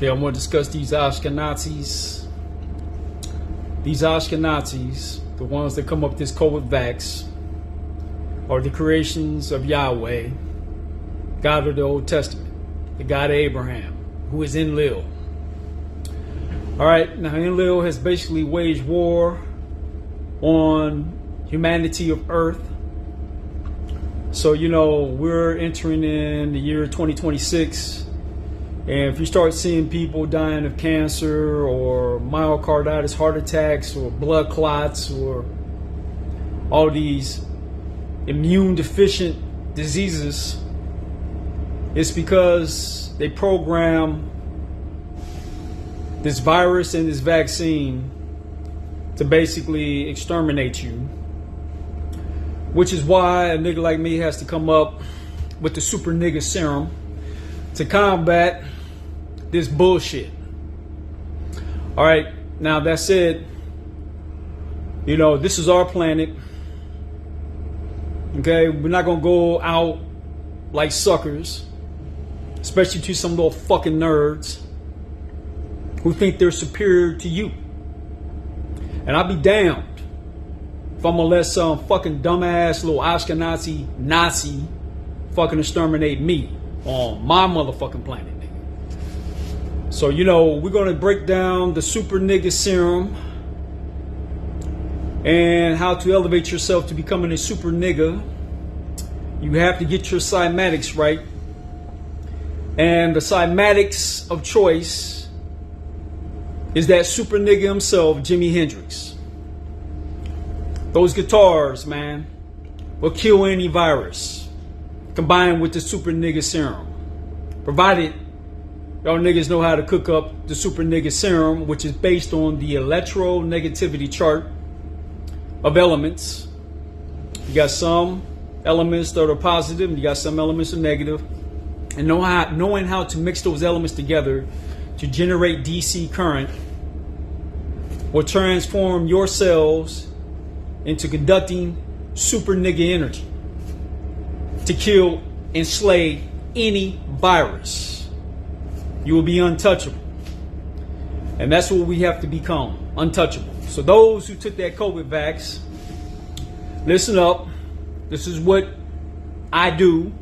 Okay, I'm going to discuss these Ashkenazis. These Ashkenazis, the ones that come up with this COVID vax, are the creations of Yahweh, God of the Old Testament, the God of Abraham, who is Enlil. All right, now Enlil has basically waged war on humanity of Earth. So, you know, we're entering in the year 2026. And if you start seeing people dying of cancer or myocarditis, heart attacks, or blood clots, or all these immune deficient diseases, it's because they program this virus and this vaccine to basically exterminate you. Which is why a nigga like me has to come up with the super nigga serum to combat this bullshit. All right, now that said, you know, this is our planet. Okay, we're not gonna go out like suckers, especially to some little fucking nerds who think they're superior to you. And I'll be damned if I'm gonna let some fucking dumbass little Ashkenazi Nazi fucking exterminate me on my motherfucking planet, nigga. So, you know, we're gonna break down the super nigga serum and how to elevate yourself to becoming a super nigga. You have to get your cymatics right. And the cymatics of choice is that super nigga himself, Jimi Hendrix. Those guitars, man, will kill any virus combined with the super nigga serum. Provided y'all niggas know how to cook up the super nigga serum, which is based on the electronegativity chart of elements. You got some elements that are positive, and you got some elements that are negative. And knowing how to mix those elements together to generate DC current will transform your cells into conducting super nigga energy to kill and slay any virus. You will be untouchable. And that's what we have to become, untouchable. So those who took that COVID vax, listen up. This is what I do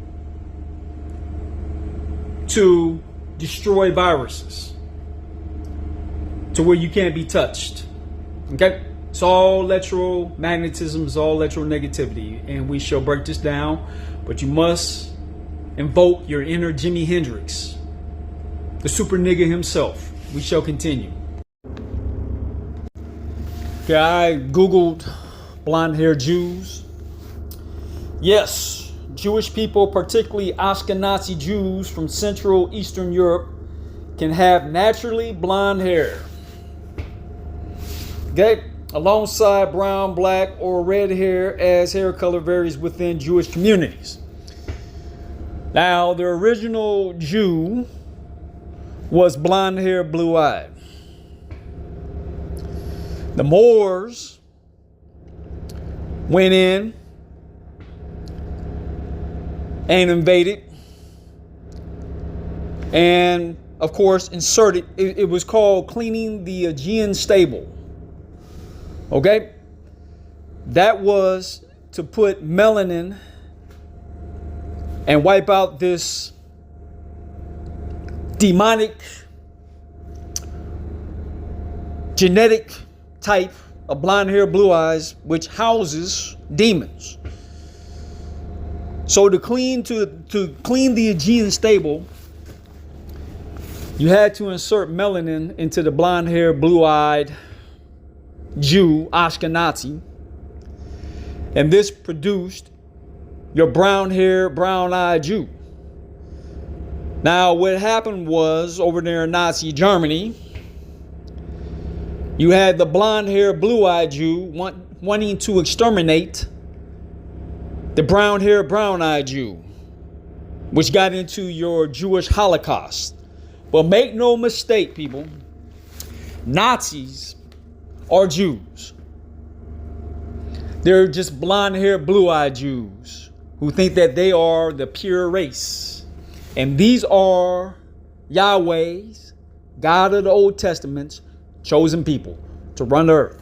to destroy viruses to where you can't be touched. Okay? It's all electromagnetism, it's all electronegativity, and we shall break this down. But you must invoke your inner Jimi Hendrix, the super nigga himself. We shall continue. Okay, I Googled blonde hair Jews. Yes, Jewish people, particularly Ashkenazi Jews from Central Eastern Europe, can have naturally blonde hair. Okay? Alongside brown, black, or red hair, as hair color varies within Jewish communities. Now, the original Jew was blonde hair, blue eyed. The Moors went in and invaded, and of course inserted. It was called cleaning the Aegean stable. Okay, that was to put melanin and wipe out this demonic genetic type of blonde hair, blue eyes, which houses demons. So to clean the Aegean stable, you had to insert melanin into the blonde hair, blue eyed Jew, Ashkenazi, and this produced your brown hair, brown eyed Jew. Now, what happened was over there in Nazi Germany, you had the blonde hair, blue eyed Jew wanting to exterminate the brown hair, brown eyed Jew, which got into your Jewish Holocaust. But make no mistake, people, Nazis are Jews. They're just blonde hair, blue eyed Jews who think that they are the pure race. And these are Yahweh's, God of the Old Testament's chosen people to run the earth.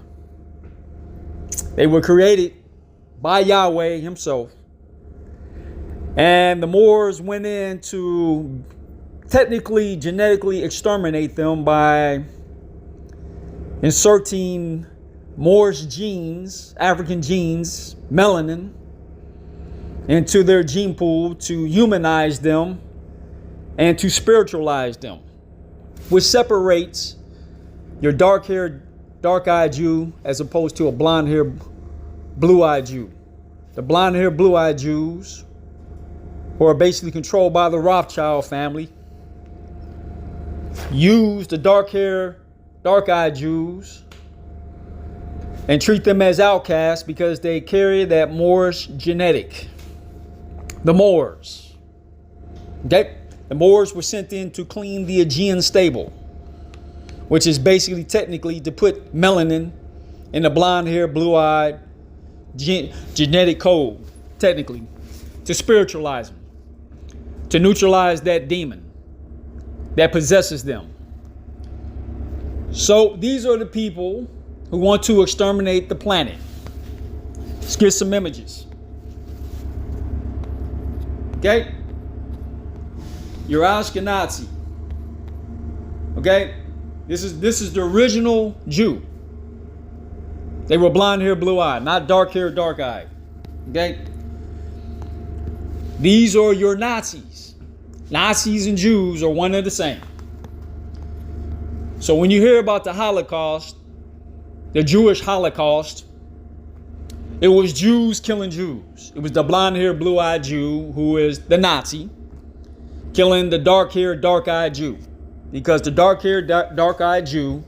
They were created by Yahweh himself. And the Moors went in to technically genetically exterminate them by inserting Moorish genes, African genes, melanin, into their gene pool to humanize them and to spiritualize them, which separates your dark-haired, dark-eyed Jew as opposed to a blonde-haired, blue-eyed Jew. The blonde-haired, blue-eyed Jews, who are basically controlled by the Rothschild family, use the dark-haired, dark-eyed Jews and treat them as outcasts because they carry that Moorish genetic. The Moors. Okay? The Moors were sent in to clean the Aegean stable, which is basically technically to put melanin in the blonde-haired, blue-eyed genetic code, technically, to spiritualize them, to neutralize that demon that possesses them. So these are the people who want to exterminate the planet. Let's get some images. Okay? You're Ashkenazi. Okay? This is the original Jew. They were blonde hair, blue eyed, not dark hair, dark eyed. Okay? These are your Nazis. Nazis and Jews are one and the same. So when you hear about the Holocaust, the Jewish Holocaust, it was Jews killing Jews. It was the blonde-haired, blue-eyed Jew who is the Nazi killing the dark-haired, dark-eyed Jew. Because the dark-haired, dark-eyed Jew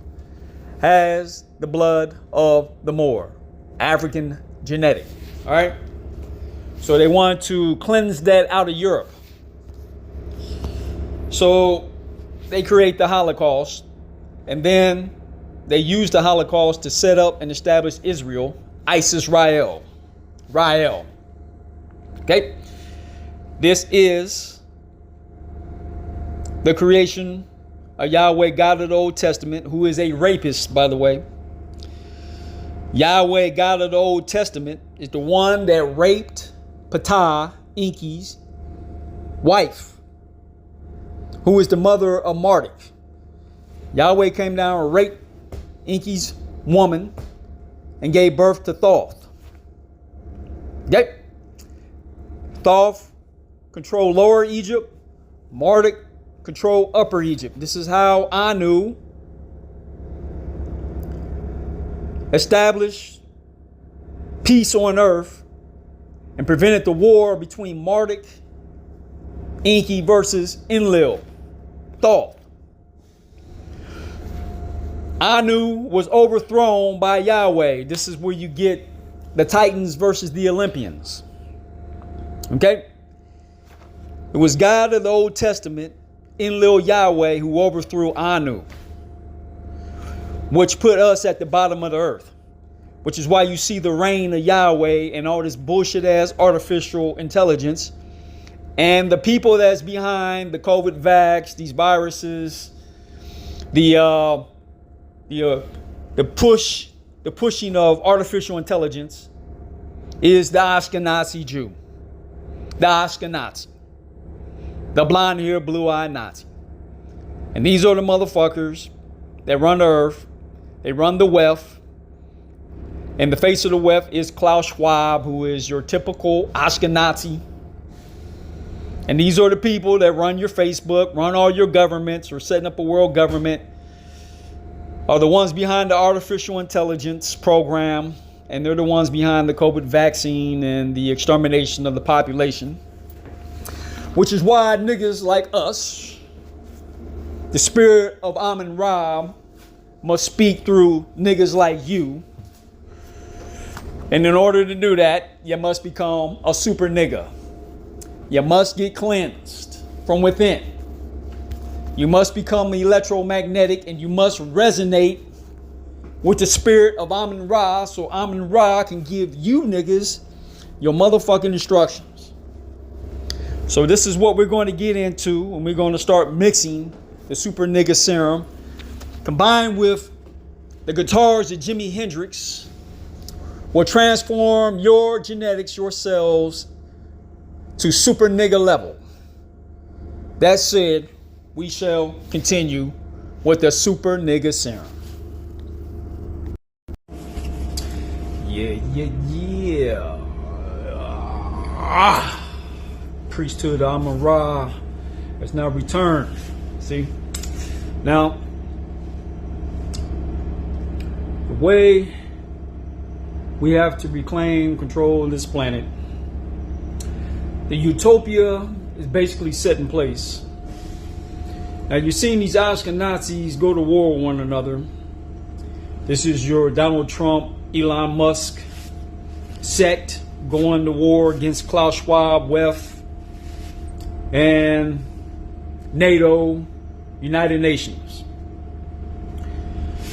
has the blood of the Moor, African genetic. All right? So they wanted to cleanse that out of Europe. So they create the Holocaust, and then they use the Holocaust to set up and establish Israel, Isis-Rael. Rael. Okay? This is the creation of Yahweh, God of the Old Testament, who is a rapist, by the way. Yahweh, God of the Old Testament, is the one that raped Ptah, Enki's wife, who is the mother of Marduk. Yahweh came down and raped Enki's woman and gave birth to Thoth. Okay? Thoth controlled Lower Egypt. Marduk controlled Upper Egypt. This is how Anu established peace on earth and prevented the war between Marduk, Enki versus Enlil, Thoth. Anu was overthrown by Yahweh. This is where you get the Titans versus the Olympians. Okay? It was God of the Old Testament, Enlil Yahweh, who overthrew Anu, which put us at the bottom of the earth, which is why you see the reign of Yahweh and all this bullshit ass artificial intelligence and the people that's behind the COVID vax, these viruses, the pushing of artificial intelligence is the Ashkenazi Jew, the Ashkenazi, the blonde-haired, blue-eyed Nazi. And these are the motherfuckers that run the earth. They run the WEF. And the face of the WEF is Klaus Schwab, who is your typical Ashkenazi. And these are the people that run your Facebook, run all your governments, or setting up a world government, are the ones behind the artificial intelligence program, and they're the ones behind the COVID vaccine and the extermination of the population. Which is why niggas like us, the spirit of Amun-Ra, must speak through niggas like you. And in order to do that, you must become a super nigga. You must get cleansed from within. You must become electromagnetic, and you must resonate with the spirit of Amun-Ra, so Amun-Ra can give you niggas your motherfucking instructions. So this is what we're going to get into, and we're going to start mixing the super nigga serum combined with the guitars of Jimi Hendrix, will transform your genetics, your cells, to super nigga level. That said, we shall continue with the super nigga serum. Yeah. Priesthood Amon-Ra has now returned. See? Now, the way we have to reclaim control of this planet, the utopia is basically set in place. Now, you're seeing these Ashkenazis go to war with one another. This is your Donald Trump, Elon Musk sect going to war against Klaus Schwab, WEF, and NATO, United Nations.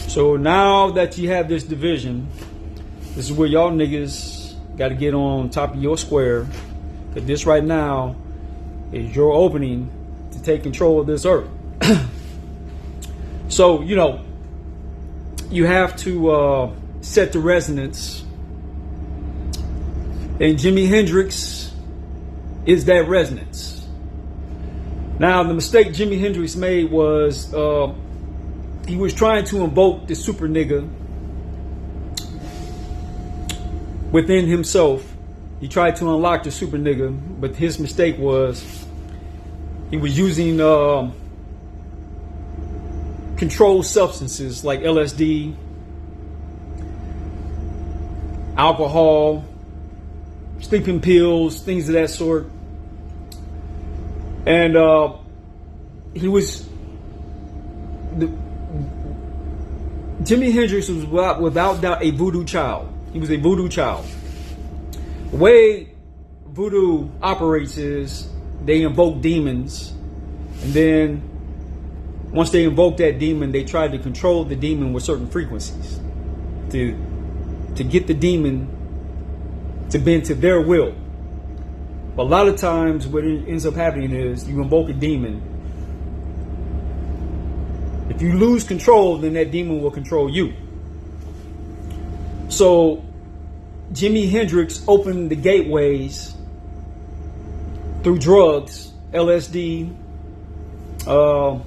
So now that you have this division, this is where y'all niggas got to get on top of your square. Because this right now is your opening to take control of this earth. So, you know, you have to set the resonance. And Jimi Hendrix is that resonance. Now, the mistake Jimi Hendrix made was he was trying to invoke the super nigga within himself. He tried to unlock the super nigga, but his mistake was he was using controlled substances like LSD, alcohol, sleeping pills, things of that sort. And Jimi Hendrix was without doubt a voodoo child. He was a voodoo child. The way voodoo operates is they invoke demons, and then once they invoke that demon, they try to control the demon with certain frequencies to get the demon to bend to their will. But a lot of times what ends up happening is you invoke a demon. If you lose control, then that demon will control you. So Jimi Hendrix opened the gateways through drugs, LSD. I'm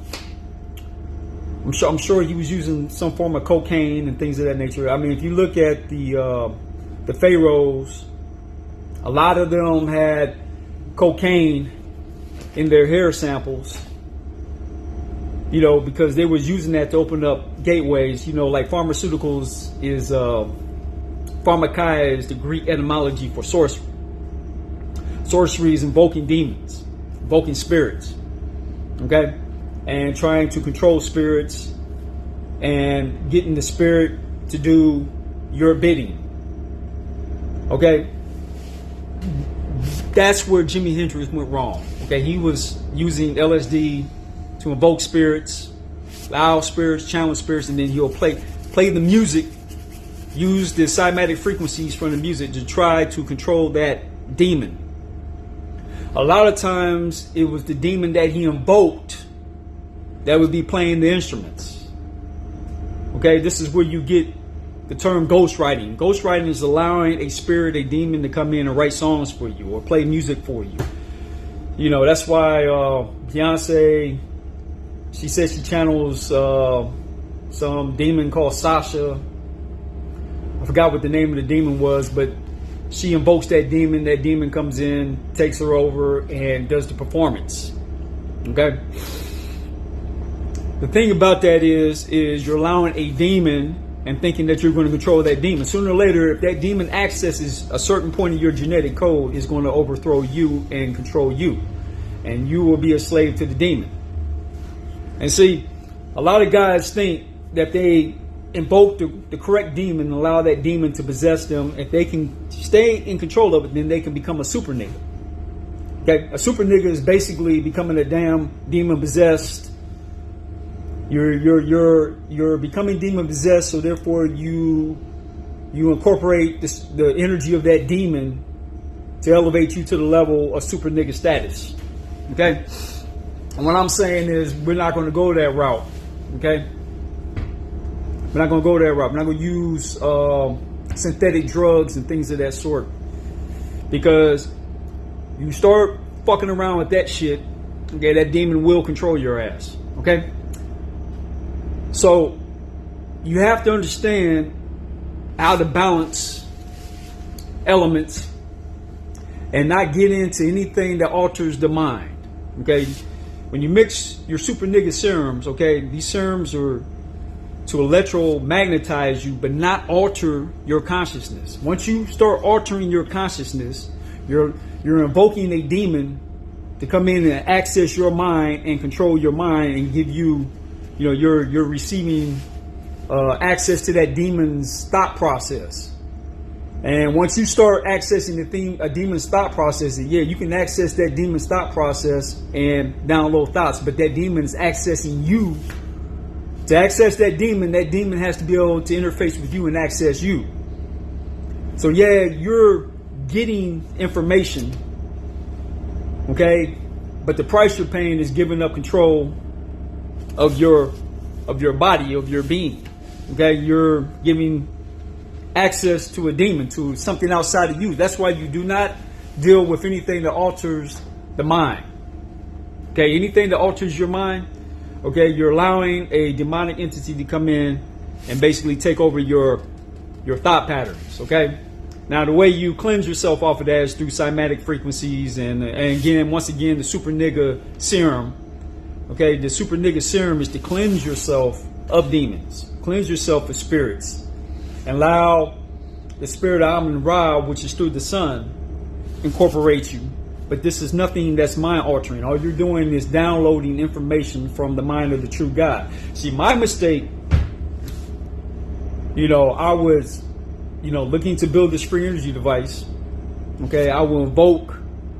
sure he was using some form of cocaine and things of that nature. I mean, if you look at the pharaohs, a lot of them had cocaine in their hair samples, you know, because they was using that to open up gateways. You know, like pharmaceuticals is pharmakia is the Greek etymology for sorcery. Sorcery is invoking demons, invoking spirits, okay, and trying to control spirits and getting the spirit to do your bidding. Okay, that's where Jimi Hendrix went wrong. Okay, he was using LSD to invoke spirits, loud spirits, challenge spirits, and then he'll play the music, use the cymatic frequencies from the music to try to control that demon. A lot of times it was the demon that he invoked that would be playing the instruments. Okay, this is where you get the term ghostwriting. Ghostwriting is allowing a spirit, a demon, to come in and write songs for you or play music for you. You know, that's why Beyonce, she says she channels some demon called Sasha. I forgot what the name of the demon was, but she invokes that demon. That demon comes in, takes her over, and does the performance. Okay? The thing about that is you're allowing a demon and thinking that you're going to control that demon. Sooner or later, if that demon accesses a certain point of your genetic code, it's going to overthrow you and control you. And you will be a slave to the demon. And see, a lot of guys think that they invoke the correct demon and allow that demon to possess them. If they can stay in control of it, then they can become a super nigga. Okay? A super nigga is basically becoming a damn demon possessed. You're becoming demon possessed, so therefore you incorporate the energy of that demon to elevate you to the level of super nigga status. Okay? And what I'm saying is we're not going to go that route. Okay? We're not going to go that route. We're not going to use synthetic drugs and things of that sort, because you start fucking around with that shit, okay, that demon will control your ass. Okay, so you have to understand how to balance elements and not get into anything that alters the mind. Okay, when you mix your super nigga serums, okay, these serums are to electromagnetize you, but not alter your consciousness. Once you start altering your consciousness, you're invoking a demon to come in and access your mind and control your mind and give you, you're receiving access to that demon's thought process. And once you start accessing a demon's thought process, yeah, you can access that demon's thought process and download thoughts, but that demon is accessing you. To access that demon has to be able to interface with you and access you. So yeah, you're getting information, okay, but the price you're paying is giving up control of your body, of your being. Okay, you're giving access to a demon, to something outside of you. That's why you do not deal with anything that alters the mind. Okay, anything that alters your mind, okay, you're allowing a demonic entity to come in and basically take over your thought patterns. Okay, now the way you cleanse yourself off of that is through cymatic frequencies, and once again, the super nigga serum. Okay, the super nigga serum is to cleanse yourself of demons, cleanse yourself of spirits, and allow the spirit of Amun Ra, which is through the sun, incorporate you. But this is nothing that's mind altering. All you're doing is downloading information from the mind of the true God. See, my mistake, I was, looking to build this free energy device. Okay, I will invoke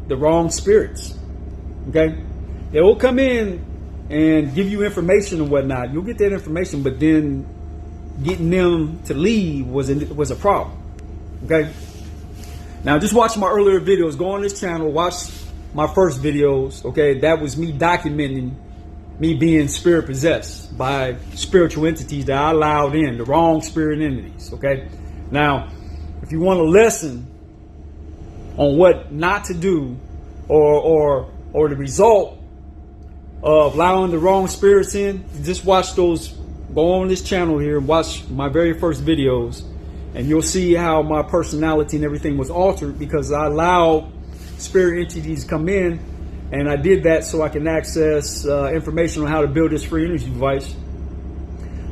the wrong spirits. Okay, they will come in and give you information and whatnot. You'll get that information, but then getting them to leave was a problem. Okay. Now, just watch my earlier videos. Go on this channel, watch my first videos. Okay, that was me documenting me being spirit possessed by spiritual entities that I allowed in, the wrong spirit entities. Okay. Now, if you want a lesson on what not to do, or the result of allowing the wrong spirits in, just watch those. Go on this channel here and watch my very first videos, and you'll see how my personality and everything was altered because I allowed spirit entities to come in, and I did that so I can access information on how to build this free energy device.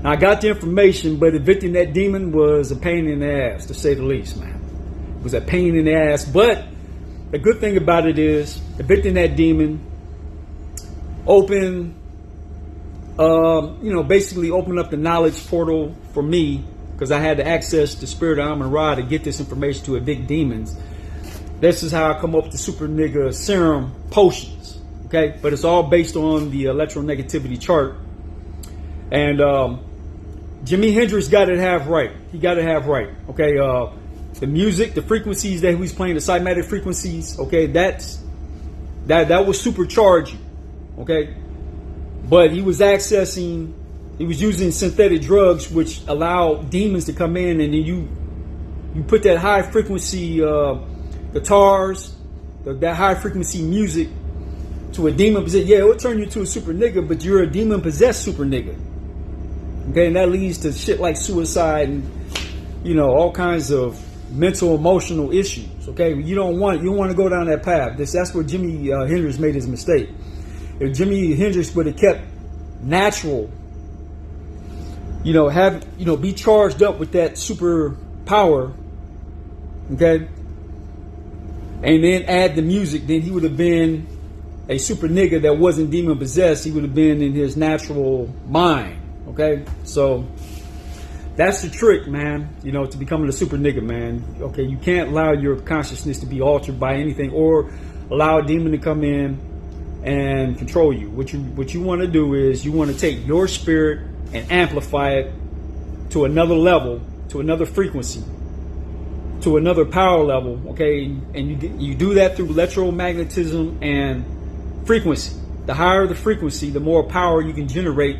Now, I got the information, but evicting that demon was a pain in the ass, to say the least, man. It was a pain in the ass, but the good thing about it is evicting that demon basically open up the knowledge portal for me, because I had to access the spirit of Amun Ra to get this information to evict demons. This is how I come up with the super nigga serum potions. Okay, but it's all based on the electronegativity chart. And Jimi Hendrix got it half right. He got it half right. Okay, the music, the frequencies that he was playing, the cymatic frequencies. Okay, that was supercharging. Okay. But he was using synthetic drugs, which allow demons to come in, and then you put that high frequency guitars, that high frequency music to a demon possessed. Yeah, it will turn you to a super nigga, but you're a demon possessed super nigga. Okay, and that leads to shit like suicide and all kinds of mental, emotional issues. Okay, you don't want to go down that path. That's where Jimi Hendrix made his mistake. If Jimi Hendrix would have kept natural, be charged up with that super power, okay, and then add the music, then he would have been a super nigga that wasn't demon possessed. He would have been in his natural mind. Okay, so that's the trick, man. To becoming a super nigga, man. Okay, you can't allow your consciousness to be altered by anything, or allow a demon to come in and control you. What you want to do is you want to take your spirit and amplify it to another level, to another frequency, to another power level. Okay, and you do that through electromagnetism and frequency. The higher the frequency, the more power you can generate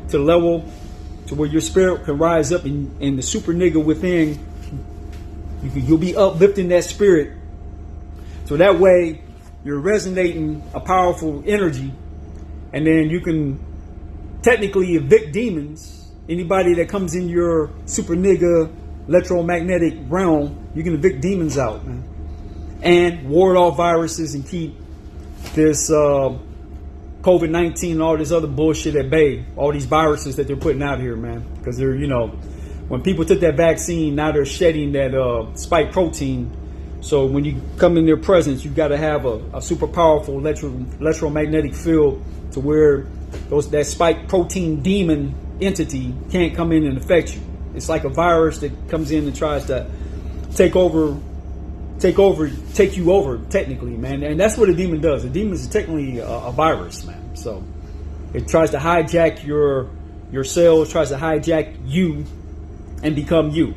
to the level to where your spirit can rise up, and the super nigga within, you'll be uplifting that spirit. So that way you're resonating a powerful energy, and then you can technically evict demons. Anybody that comes in your super nigga electromagnetic realm, you can evict demons out, man, and ward off viruses and keep this COVID-19 and all this other bullshit at bay. All these viruses that they're putting out here, man, because they're, when people took that vaccine, now they're shedding that spike protein. So when you come in their presence, you got to have a super powerful electromagnetic field to where that spike protein demon entity can't come in and affect you. It's like a virus that comes in and tries to take you over, technically, man. And that's what a demon does. A demon is technically a virus, man. So it tries to hijack your cells, tries to hijack you and become you,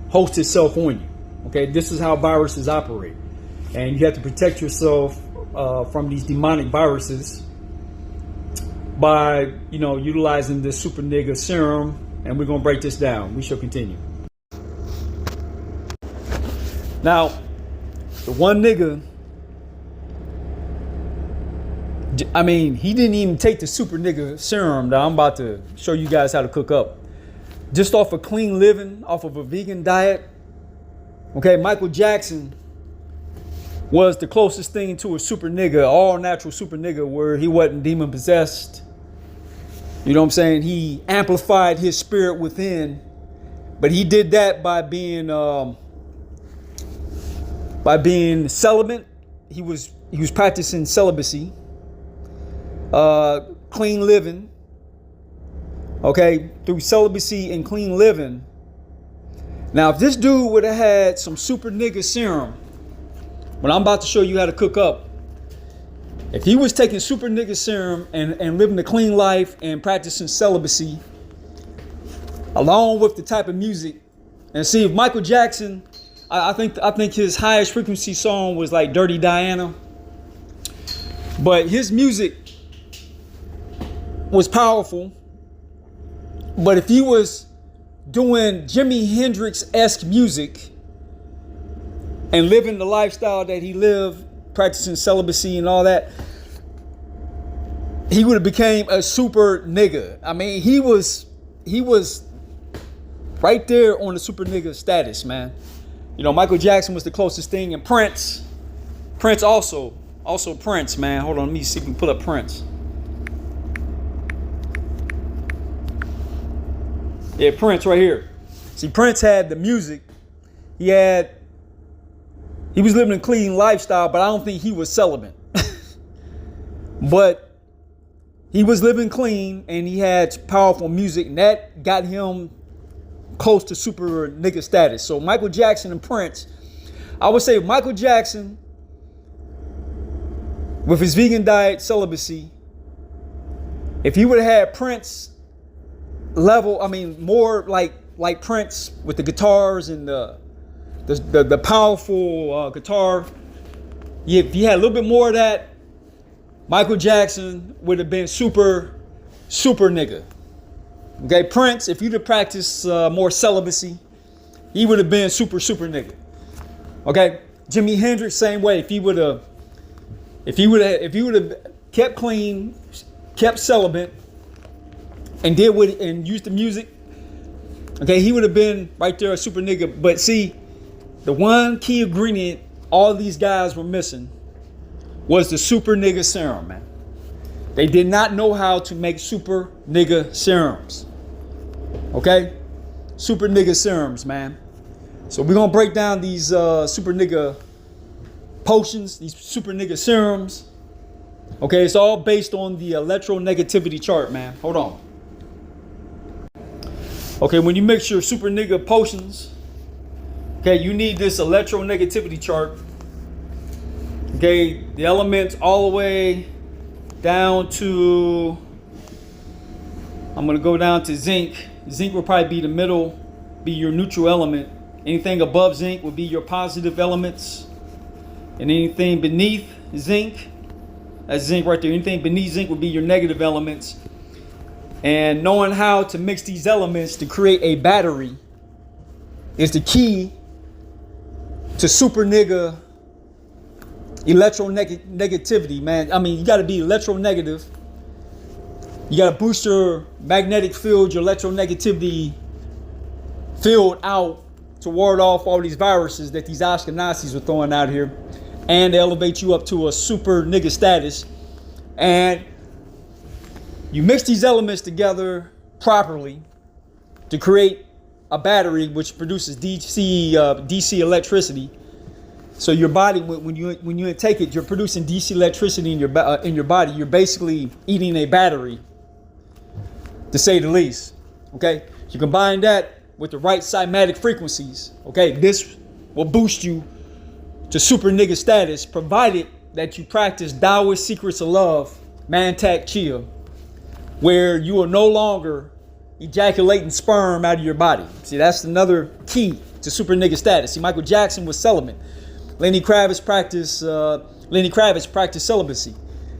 host itself on you. Okay, this is how viruses operate, and you have to protect yourself from these demonic viruses by, utilizing this super nigga serum. And we're gonna break this down. We shall continue. Now, the one nigga, he didn't even take the super nigga serum that I'm about to show you guys how to cook up. Just off of clean living, off of a vegan diet. Okay, Michael Jackson was the closest thing to a super nigga, all natural super nigga, where he wasn't demon possessed. You know what I'm saying? He amplified his spirit within, but he did that by being celibate. He was practicing celibacy, clean living. Okay, through celibacy and clean living. Now, if this dude would have had some super nigga serum, what I'm about to show you how to cook up, if he was taking super nigga serum and living a clean life and practicing celibacy, along with the type of music, and see, if Michael Jackson, I think his highest frequency song was like Dirty Diana, but his music was powerful. But if he was doing Jimi Hendrix-esque music and living the lifestyle that he lived, practicing celibacy and all that, he would have became a super nigga. He was right there on the super nigga status, man. Michael Jackson was the closest thing, and Prince also Prince, man. Hold on, let me see if we can pull up Prince. Yeah, Prince right here. See, Prince had the music. He was living a clean lifestyle, but I don't think he was celibate. But he was living clean, and he had powerful music, and that got him close to super nigga status. So Michael Jackson and Prince, I would say Michael Jackson, with his vegan diet, celibacy, if he would have had Prince level, more like Prince with the guitars and the powerful guitar. Yeah, if you had a little bit more of that, Michael Jackson would have been super nigga. Okay, Prince, if you'd have practiced more celibacy, he would have been super nigga. Okay, Jimi Hendrix, same way. If he would have kept clean, kept celibate, and used the music, okay, he would have been right there a super nigga. But see, the one key ingredient all these guys were missing was the super nigga serum, man. They did not know how to make super nigga serums. Okay? Super nigga serums, man. So we're gonna break down these super nigga potions, these super nigga serums. Okay, it's all based on the electronegativity chart, man. Hold on. Okay, when you mix your super nigga potions, okay, you need this electronegativity chart. Okay, the elements all the way down to, I'm going to go down to zinc. Zinc will probably be the middle, be your neutral element. Anything above zinc will be your positive elements. And anything beneath zinc, that's zinc right there. Anything beneath zinc will be your negative elements. And knowing how to mix these elements to create a battery is the key to super nigga electronegativity, man. I mean, you got to be electronegative. You got to boost your magnetic field, your electronegativity field out to ward off all these viruses that these Ashkenazis are throwing out here, and elevate you up to a super nigga status. And you mix these elements together properly to create a battery which produces DC electricity. So your body, when you intake it, you're producing DC electricity in your body. You're basically eating a battery, to say the least. Okay, you combine that with the right cymatic frequencies. Okay, this will boost you to super nigga status, provided that you practice Taoist secrets of love, Mantak Chia, where you are no longer ejaculating sperm out of your body. See, that's another key to super nigga status. See, Michael Jackson was celibate. Lenny Kravitz practiced celibacy.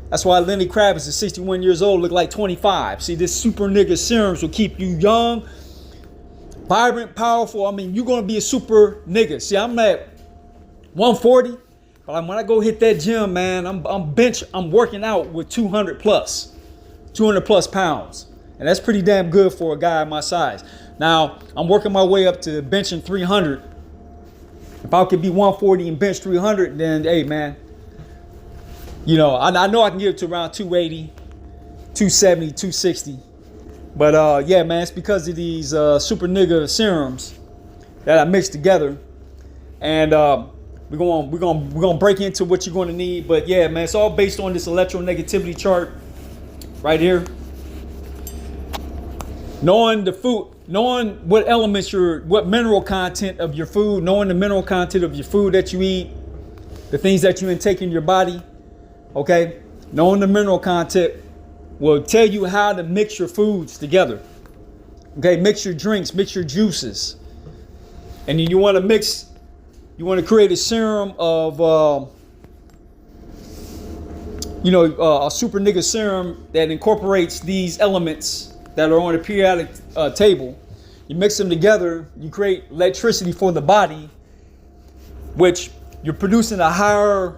That's why Lenny Kravitz is 61 years old, look like 25. See, this super nigga serums will keep you young, vibrant, powerful. I mean, you're gonna be a super nigga. See, I'm at 140, but when I go hit that gym, man, I'm working out with 200 plus pounds. And that's pretty damn good for a guy my size. Now, I'm working my way up to benching 300. If I could be 140 and bench 300, then, hey, man, you know, I know I can get it to around 280, 270, 260. But, yeah, man, it's because of these super nigga serums that I mixed together. And we're gonna break into what you're going to need. But, yeah, man, it's all based on this electronegativity chart right here. Knowing the food, knowing what elements what mineral content of your food, knowing the mineral content of your food that you eat, the things that you intake in your body, okay? Knowing the mineral content will tell you how to mix your foods together. Okay, mix your drinks, mix your juices. And then you want to create a serum of, a super nigga serum that incorporates these elements that are on a periodic table. You mix them together, you create electricity for the body, which you're producing a higher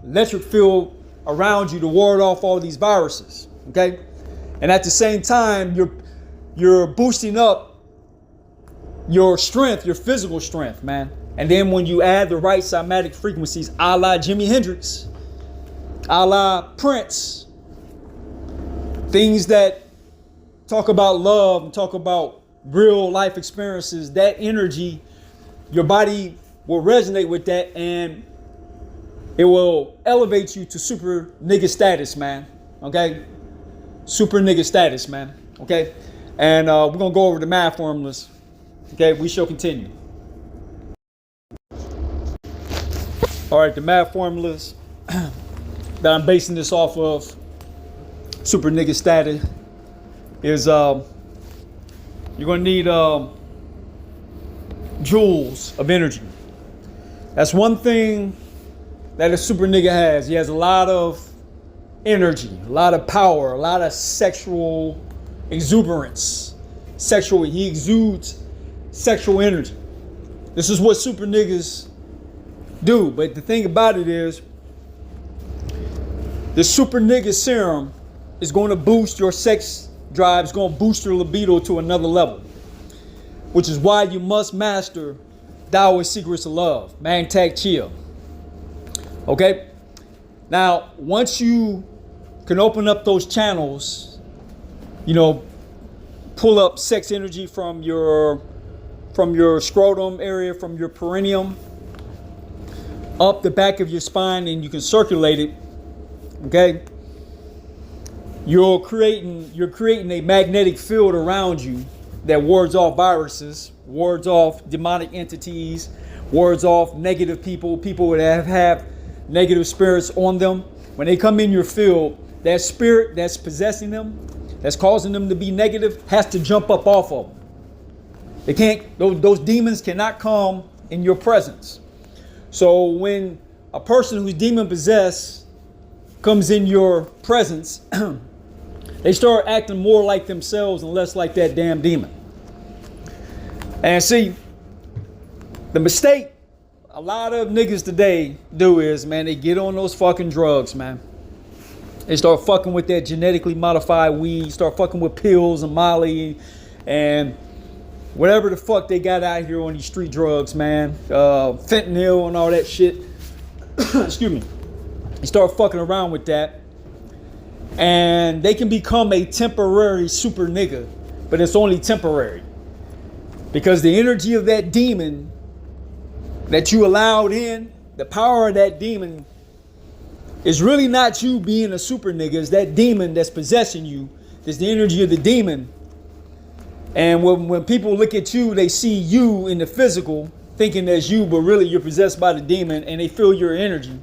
electric field around you to ward off all these viruses. Okay, and at the same time, you're boosting up your strength, your physical strength, man. And then when you add the right cymatic frequencies, a la Jimi Hendrix, a la Prince, things that talk about love and talk about real life experiences, that energy, your body will resonate with that, and it will elevate you to super nigga status, man. Okay? Super nigga status, man. Okay? And we're going to go over the math formulas. Okay? We shall continue. All right, the math formulas that I'm basing this off of, super nigga status, is you're going to need joules of energy. That's one thing that a super nigga has. He has a lot of energy, a lot of power, a lot of sexual exuberance. He exudes sexual energy. This is what super niggas do. But the thing about it is, the super nigga serum is going to boost your sex drive, is going to boost your libido to another level, which is why you must master Taoist secrets of love, Mantak Chia. Okay? Now, once you can open up those channels, pull up sex energy from your scrotum area, from your perineum, up the back of your spine, and you can circulate it. Okay? You're creating a magnetic field around you that wards off viruses, wards off demonic entities, wards off negative people that have negative spirits on them. When they come in your field, that spirit that's possessing them, that's causing them to be negative, has to jump up off of them. They can't, those demons cannot come in your presence. So when a person who's demon possessed comes in your presence, They start acting more like themselves and less like that damn demon. And see, the mistake a lot of niggas today do is, man, they get on those fucking drugs, man. They start fucking with that genetically modified weed, start fucking with pills and Molly and whatever the fuck they got out here on these street drugs, man. Fentanyl and all that shit. Excuse me. They start fucking around with that. And they can become a temporary super nigga, but it's only temporary. Because the energy of that demon that you allowed in, the power of that demon is really not you being a super nigga. It's that demon that's possessing you. It's the energy of the demon. And when people look at you, they see you in the physical, thinking that's you, but really you're possessed by the demon, and they feel your energy.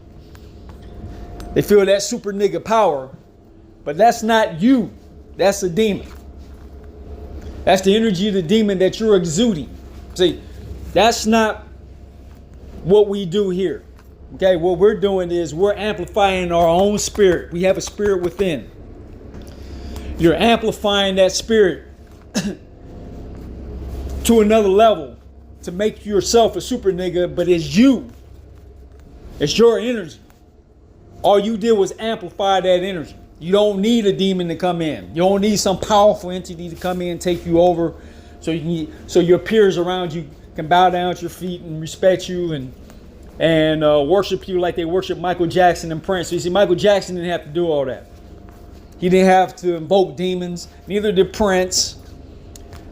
They feel that super nigga power. But that's not you. That's a demon. That's the energy of the demon that you're exuding. See, that's not what we do here. Okay, what we're doing is we're amplifying our own spirit. We have a spirit within. You're amplifying that spirit to another level to make yourself a super nigga, but it's you. It's your energy. All you did was amplify that energy. You don't need a demon to come in. You don't need some powerful entity to come in and take you over so your peers around you can bow down at your feet and respect you and worship you like they worship Michael Jackson and Prince. So you see, Michael Jackson didn't have to do all that. He didn't have to invoke demons. Neither did Prince.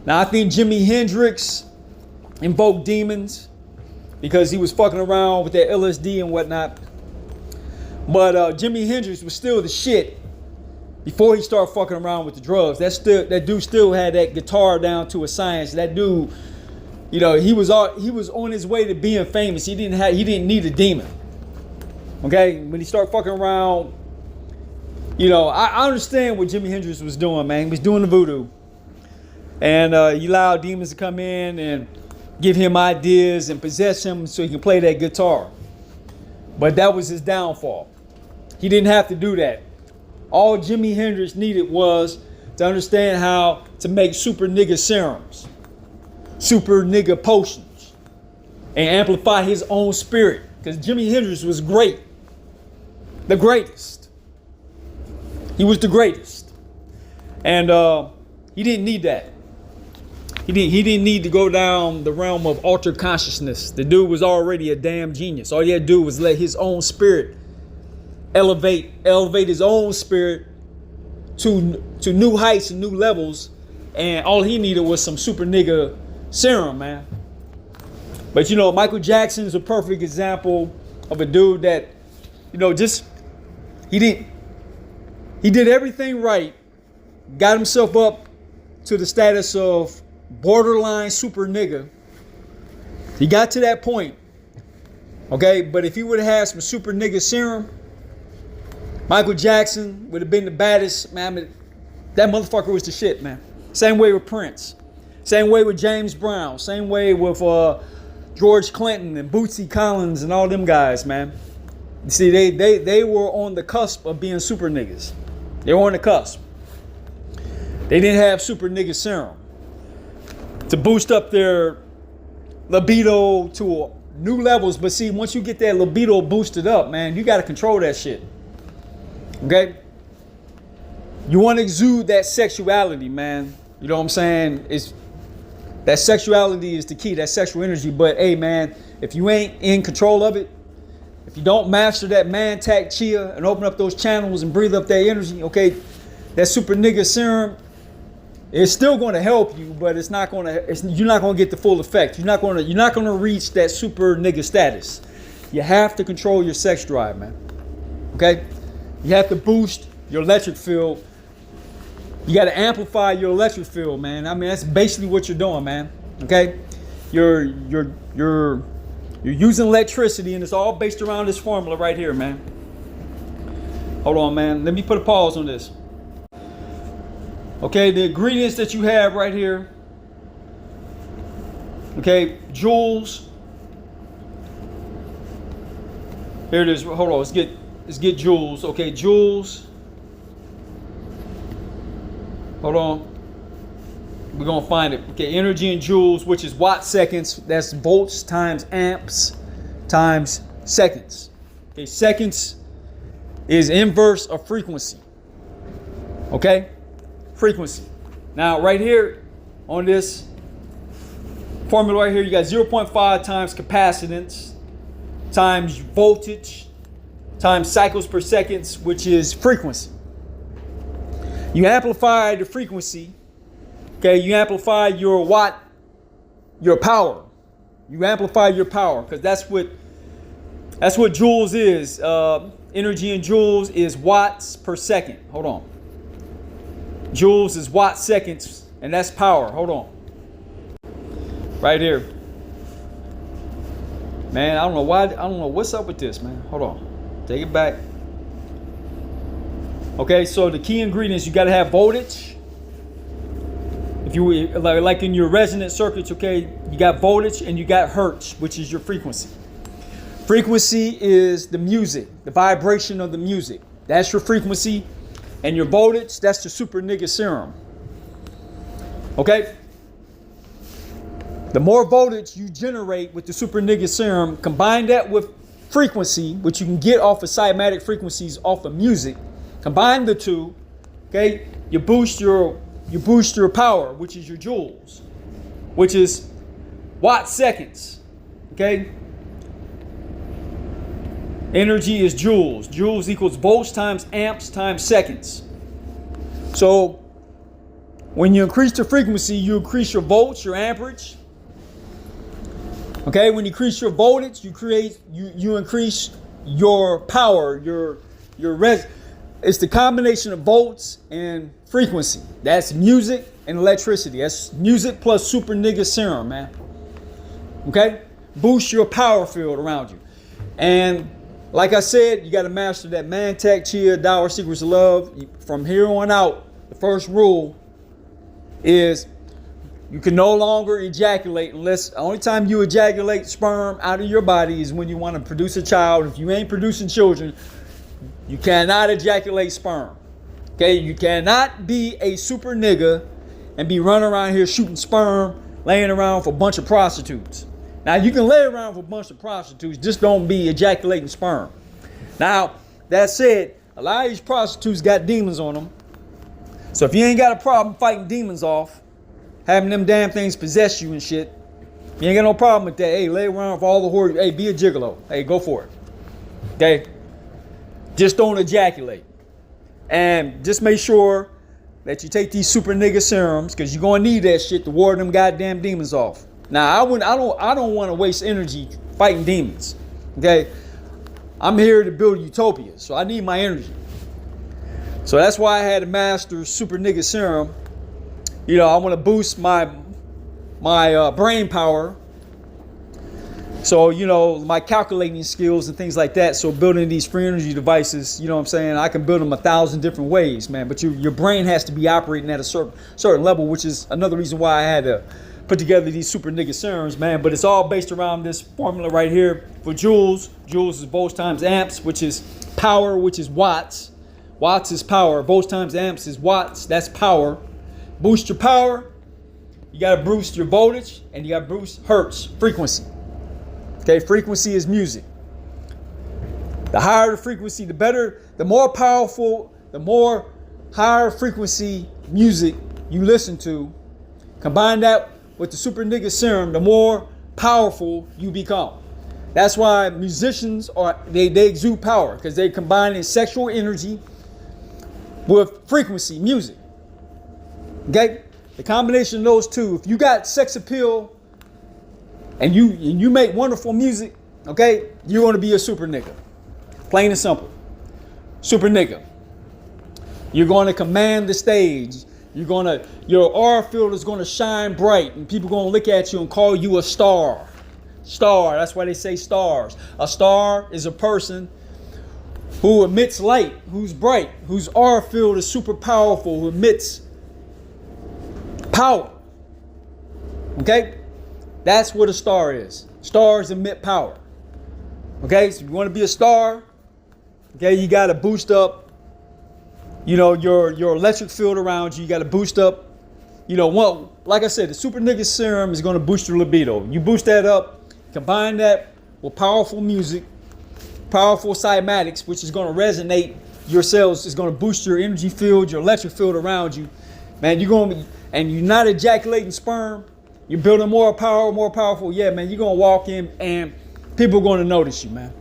Now, I think Jimi Hendrix invoked demons because he was fucking around with that LSD and whatnot. But Jimi Hendrix was still the shit before he started fucking around with the drugs. That dude still had that guitar down to a science. That dude, you know, he was on his way to being famous. He didn't need a demon. Okay, when he started fucking around, you know, I understand what Jimi Hendrix was doing, man. He was doing the voodoo, and he allowed demons to come in and give him ideas and possess him so he can play that guitar. But that was his downfall. He didn't have to do that. All Jimi Hendrix needed was to understand how to make super nigga serums, super nigga potions, and amplify his own spirit. Because Jimi Hendrix was great. The greatest. He was the greatest. And he didn't need that. He didn't need to go down the realm of altered consciousness. The dude was already a damn genius. All he had to do was let his own spirit elevate his own spirit to new heights and new levels. And all he needed was some super nigga serum, man. But you know, Michael Jackson is a perfect example of a dude that, you know, just he did everything right, got himself up to the status of borderline super nigga. He got to that point. Okay, but if he would have had some super nigga serum, Michael Jackson would have been the baddest, man. That motherfucker was the shit, man. Same way with Prince. Same way with James Brown. Same way with George Clinton and Bootsy Collins and all them guys, man. You see, they were on the cusp of being super niggas. They were on the cusp. They didn't have super nigga serum to boost up their libido to new levels. But see, once you get that libido boosted up, man, you got to control that shit. Okay? You want to exude that sexuality, man. You know what I'm saying? That sexuality is the key, that sexual energy. But hey, man, if you ain't in control of it, if you don't master that man-tac chia and open up those channels and breathe up that energy, okay, that super nigga serum, it's still going to help you, but it's not going to. You're not going to get the full effect. You're not going to reach that super nigga status. You have to control your sex drive, man. Okay, you have to boost your electric field. You got to amplify your electric field, man. I mean, that's basically what you're doing, man. Okay, you're using electricity, and it's all based around this formula right here, man. Hold on, man. Let me put a pause on this. Okay, the ingredients that you have right here. Okay, joules. Here it is. Hold on. Let's get joules. Okay, joules. Hold on. We're going to find it. Okay, energy in joules, which is watt seconds. That's volts times amps times seconds. Okay, seconds is inverse of frequency. Okay, frequency. Now, right here on this formula right here, you got 0.5 times capacitance times voltage times cycles per seconds, which is frequency. You amplify the frequency. Okay, you amplify your watt, your power. You amplify your power, because that's what joules is. Energy in joules is watts per second. Hold on. Joules is watt seconds, and that's power. Hold on. Right here. Man, I don't know why. I don't know what's up with this, man. Hold on. Take it back. Okay, so the key ingredients, you got to have voltage. If you like in your resonant circuits, okay, you got voltage and you got hertz, which is your frequency. Frequency is the music, the vibration of the music. That's your frequency. And your voltage, that's the super nigga serum. Okay? The more voltage you generate with the super nigga serum, combine that with frequency, which you can get off of cymatic frequencies off of music. Combine the two, okay? You boost your power, which is your joules, which is watt seconds. Okay? Energy is joules. Joules equals volts times amps times seconds. So when you increase the frequency, you increase your volts, your amperage. Okay, when you increase your voltage, you increase your power, it's the combination of volts and frequency. That's music and electricity. That's music plus super nigga serum, man. Okay? Boost your power field around you. And like I said, you got to master that Mantak, Chia, Dower, Secrets of Love. From here on out, the first rule is you can no longer ejaculate unless the only time you ejaculate sperm out of your body is when you want to produce a child. If you ain't producing children, you cannot ejaculate sperm. Okay, you cannot be a super nigga and be running around here shooting sperm, laying around for a bunch of prostitutes. Now, you can lay around for a bunch of prostitutes, just don't be ejaculating sperm. Now, that said, a lot of these prostitutes got demons on them. So if you ain't got a problem fighting demons off, having them damn things possess you and shit, you ain't got no problem with that. Hey, lay around for all the whores. Hey, be a gigolo. Hey, go for it. Okay? Just don't ejaculate. And just make sure that you take these super nigga serums, because you're gonna need that shit to ward them goddamn demons off. Now, I don't want to waste energy fighting demons. Okay? I'm here to build utopia, so I need my energy. So that's why I had to master super nigga serum. You know, I want to boost my brain power. So, you know, my calculating skills and things like that. So building these free energy devices, you know what I'm saying? I can build them 1,000 different ways, man. But your brain has to be operating at a certain level, which is another reason why I had to put together these super nigga serums, man. But it's all based around this formula right here for joules. Joules is volts times amps, which is power, which is watts. Watts is power. Volts times amps is watts. That's power. Boost your power. You got to boost your voltage, and you got to boost hertz, frequency. Okay, frequency is music. The higher the frequency, the better, the more powerful, the more higher frequency music you listen to. Combine that with the super nigga serum, the more powerful you become. That's why musicians they exude power, because they combine sexual energy with frequency, music. Okay? The combination of those two, if you got sex appeal and you make wonderful music, okay, you're going to be a super nigga. Plain and simple. Super nigga. You're going to command the stage. Your aura field is going to shine bright, and people are going to look at you and call you a star. Star, that's why they say stars. A star is a person who emits light, who's bright, whose aura field is super powerful, who emits power. Okay? That's what a star is. Stars emit power. Okay? So if you want to be a star, okay, you got to boost up you know, your electric field around you. You got to boost up. You know, one, like I said, the super nigga serum is going to boost your libido. You boost that up, combine that with powerful music, powerful cymatics, which is going to resonate your cells. Is going to boost your energy field, your electric field around you. Man, you're going to be, and you're not ejaculating sperm. You're building more power, more powerful. Yeah, man, you're going to walk in and people are going to notice you, man.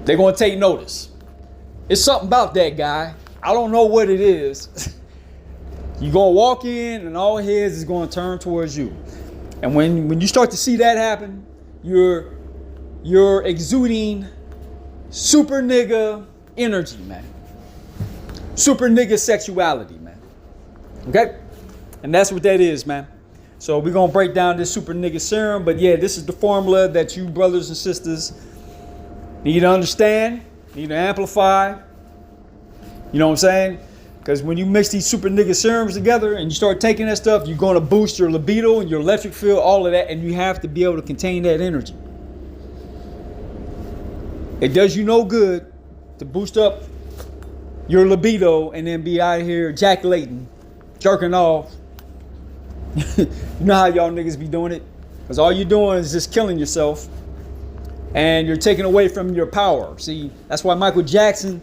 They're going to take notice. It's something about that guy. I don't know what it is. You're going to walk in and all heads is going to turn towards you. And when you start to see that happen, you're exuding super nigga energy, man. Super nigga sexuality, man. Okay? And that's what that is, man. So we're going to break down this super nigga serum. But yeah, this is the formula that you brothers and sisters need to understand, need to amplify. You know what I'm saying? Because when you mix these super nigga serums together and you start taking that stuff, you're going to boost your libido and your electric field, all of that. And you have to be able to contain that energy. It does you no good to boost up your libido and then be out here ejaculating, jerking off. You know how y'all niggas be doing it? Because all you're doing is just killing yourself. And you're taking away from your power. See, that's why Michael Jackson,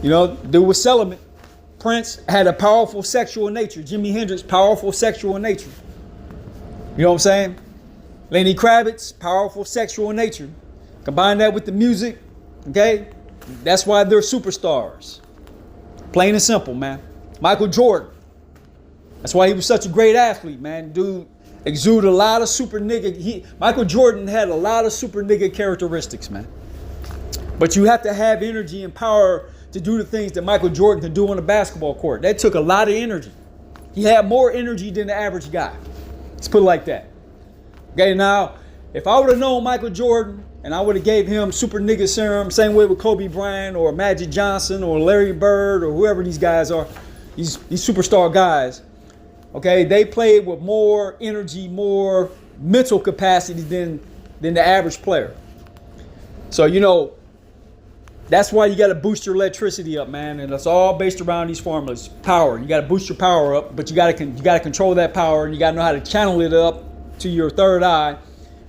you know, dude was celibate. Prince had a powerful sexual nature. Jimi Hendrix, powerful sexual nature. You know what I'm saying? Lenny Kravitz, powerful sexual nature. Combine that with the music, okay? That's why they're superstars. Plain and simple, man. Michael Jordan. That's why he was such a great athlete, man. Dude exuded a lot of super nigga. Michael Jordan had a lot of super nigga characteristics, man. But you have to have energy and power to do the things that Michael Jordan could do on a basketball court. That took a lot of energy. He had more energy than the average guy. Let's put it like that. Okay, now, if I would have known Michael Jordan and I would have gave him super nigga serum, same way with Kobe Bryant or Magic Johnson or Larry Bird or whoever these guys are, these superstar guys, okay, they played with more energy, more mental capacity than the average player. So, you know, that's why you got to boost your electricity up, man. And it's all based around these formulas. Power. You got to boost your power up, but you got to control that power, and you got to know how to channel it up to your third eye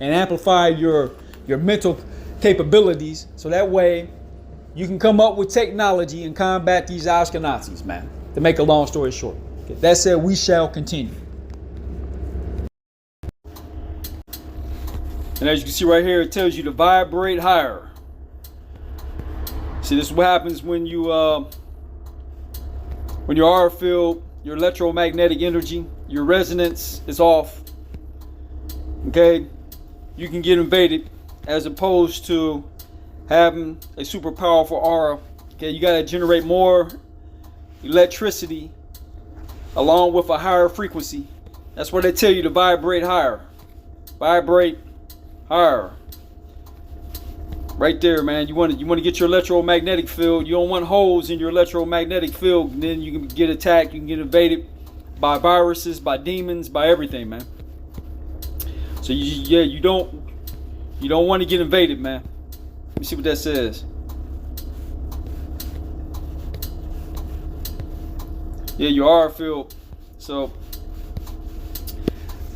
and amplify your mental capabilities. So that way you can come up with technology and combat these Ashkenazis, man. To make a long story short. Okay, that said, we shall continue. And as you can see right here, it tells you to vibrate higher. See, this is what happens when you when your aura field, your electromagnetic energy, your resonance is off. Okay, you can get invaded, as opposed to having a super powerful aura. Okay, you got to generate more electricity along with a higher frequency. That's why they tell you to vibrate higher. Vibrate higher. Right there, man. You want to get your electromagnetic field. You don't want holes in your electromagnetic field. And then you can get attacked. You can get invaded by viruses, by demons, by everything, man. So you don't want to get invaded, man. Let me see what that says. Yeah, you are field. So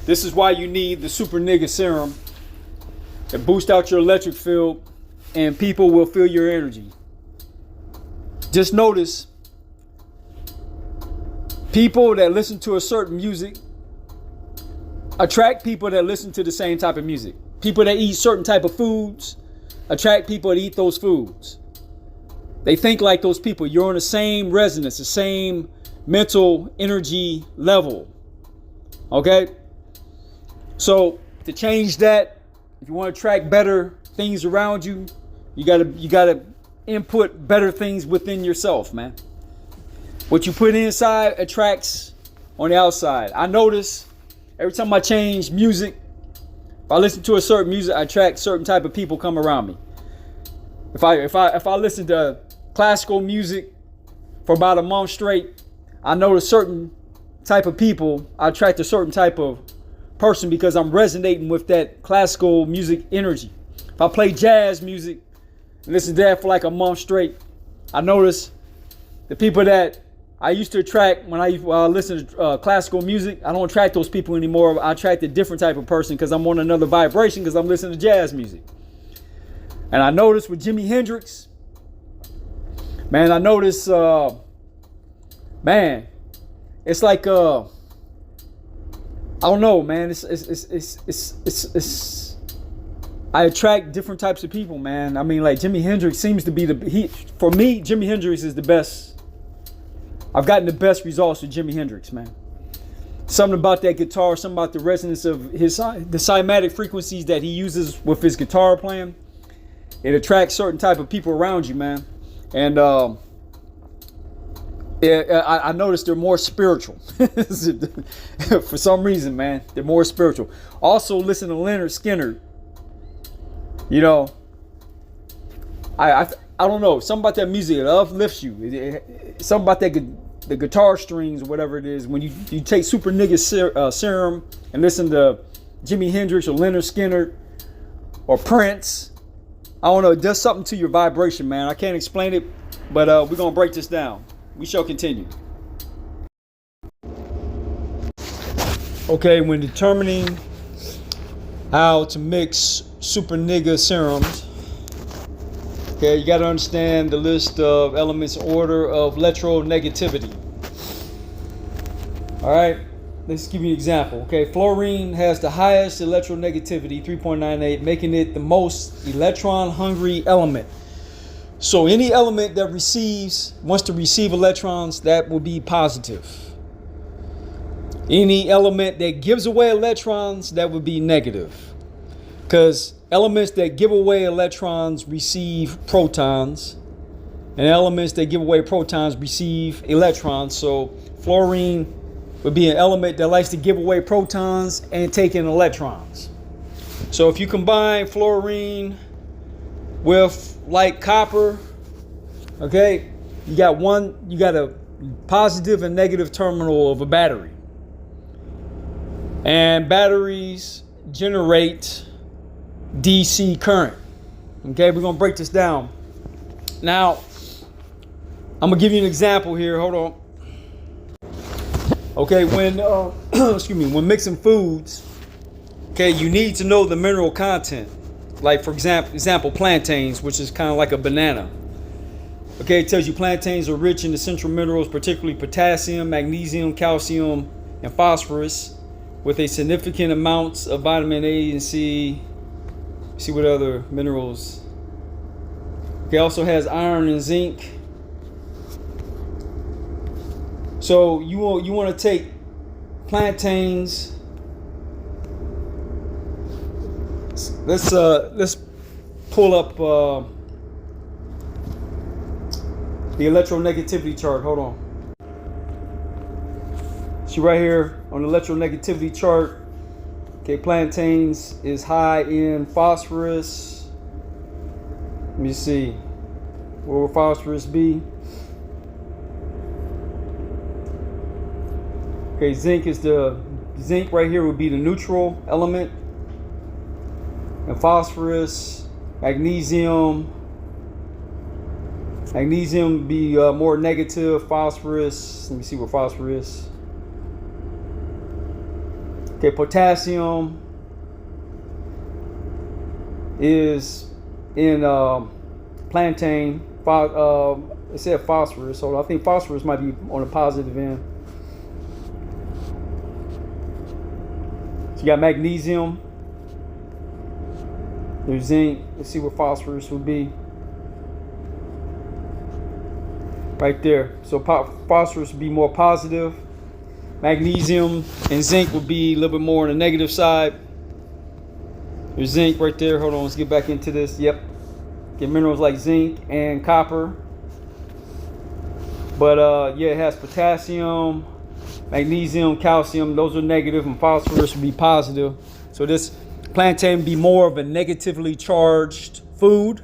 this is why you need the super nigga serum to boost out your electric field. And people will feel your energy. Just notice people that listen to a certain music attract people that listen to the same type of music. People that eat certain type of foods attract people that eat those foods. They think like those people. You're on the same resonance, the same mental energy level. Okay? So to change that, if you want to attract better things around you, you gotta input better things within yourself, man. What you put inside attracts on the outside. I notice every time I change music, if I listen to a certain music, I attract certain type of people come around me. If I listen to classical music for about a month straight, I notice certain type of people. I attract a certain type of person because I'm resonating with that classical music energy. If I play jazz music and listen to that for like a month straight, I notice The people that I used to attract when I listen to classical music, I don't attract those people anymore. I attract a different type of person because I'm on another vibration because I'm listening to jazz music. And I noticed with Jimi Hendrix, man, I noticed, man, it's like, I don't know, man. I attract different types of people, man. I mean, like Jimi Hendrix seems to be for me, Jimi Hendrix is the best. I've gotten the best results with Jimi Hendrix, man. Something about that guitar, something about the resonance of the cymatic frequencies that he uses with his guitar playing. It attracts certain type of people around you, man. And I noticed they're more spiritual. For some reason, man, they're more spiritual. Also, listen to Leonard Skinner. You know, I don't know, something about that music, it uplifts you. Something about that the guitar strings or whatever it is. When you take Super Nigga Serum and listen to Jimi Hendrix or Leonard Skinner or Prince, I don't know, it does something to your vibration, man. I can't explain it, but we're gonna break this down. We shall continue. Okay, when determining how to mix Super Nigga serums, okay, you got to understand the list of elements in order of electronegativity. All right, let's give you an example. Okay, fluorine has the highest electronegativity, 3.98, making it the most electron-hungry element. So any element that wants to receive electrons, that will be positive. Any element that gives away electrons, that would be negative. Because elements that give away electrons receive protons, and elements that give away protons receive electrons. So fluorine would be an element that likes to give away protons and take in electrons. So if you combine fluorine with like copper, okay, you got a positive and negative terminal of a battery. And batteries generate DC current. Okay, we're gonna break this down. Now, I'm gonna give you an example here. Hold on. Okay, when when mixing foods, okay, you need to know the mineral content. Like for example, plantains, which is kind of like a banana. Okay, it tells you plantains are rich in essential minerals, particularly potassium, magnesium, calcium, and phosphorus, with a significant amounts of vitamin A and C. See what other minerals. Okay, also has iron and zinc. So you want to take plantains. Let's pull up the electronegativity chart. Hold on. See right here on the electronegativity chart. Okay, plantains is high in phosphorus. Let me see. Where will phosphorus be? Okay, zinc right here would be the neutral element. And phosphorus, magnesium be more negative. Phosphorus, let me see what phosphorus is. Okay, potassium is in plantain. It said phosphorus, so I think phosphorus might be on the positive end. So you got magnesium. There's zinc. Let's see what phosphorus would be. Right there. So phosphorus would be more positive. Magnesium and zinc would be a little bit more on the negative side. There's zinc right there. Hold on, let's get back into this. Yep. Get minerals like zinc and copper. But yeah, it has potassium, magnesium, calcium. Those are negative, and phosphorus would be positive. So this plantain would be more of a negatively charged food.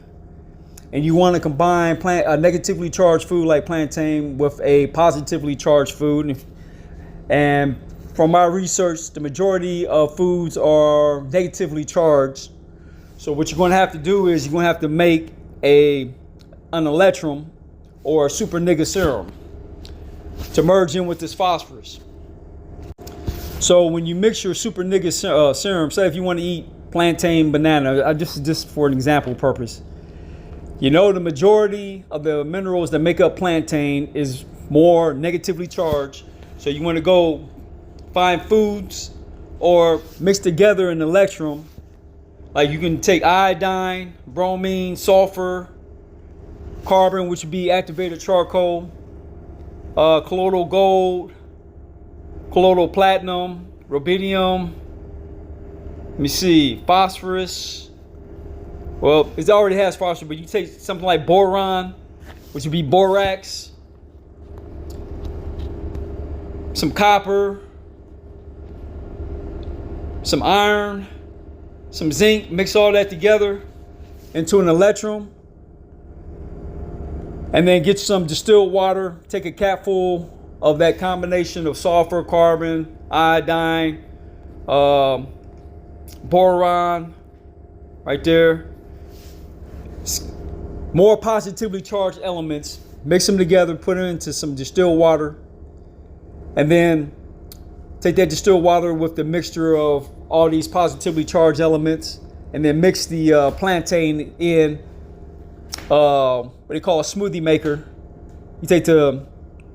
And you want to combine a negatively charged food like plantain with a positively charged food. And from my research, the majority of foods are negatively charged. So what you're going to have to do is you're going to have to make an electrum or super nigga serum to merge in with this phosphorus. So when you mix your super nigga serum, say if you want to eat plantain, banana, just for an example purpose, you know the majority of the minerals that make up plantain is more negatively charged. So you want to go find foods or mix together an electrum. Like you can take iodine, bromine, sulfur, carbon, which would be activated charcoal, colloidal gold, colloidal platinum, rubidium. Let me see, phosphorus. Well, it already has phosphorus, but you take something like boron, which would be borax, some copper, some iron, some zinc, mix all that together into an electrum, and then get some distilled water, take a capful of that combination of sulfur, carbon, iodine, boron, right there. More positively charged elements, mix them together, put it into some distilled water, and then take that distilled water with the mixture of all these positively charged elements, and then mix the plantain in what they call a smoothie maker. You take the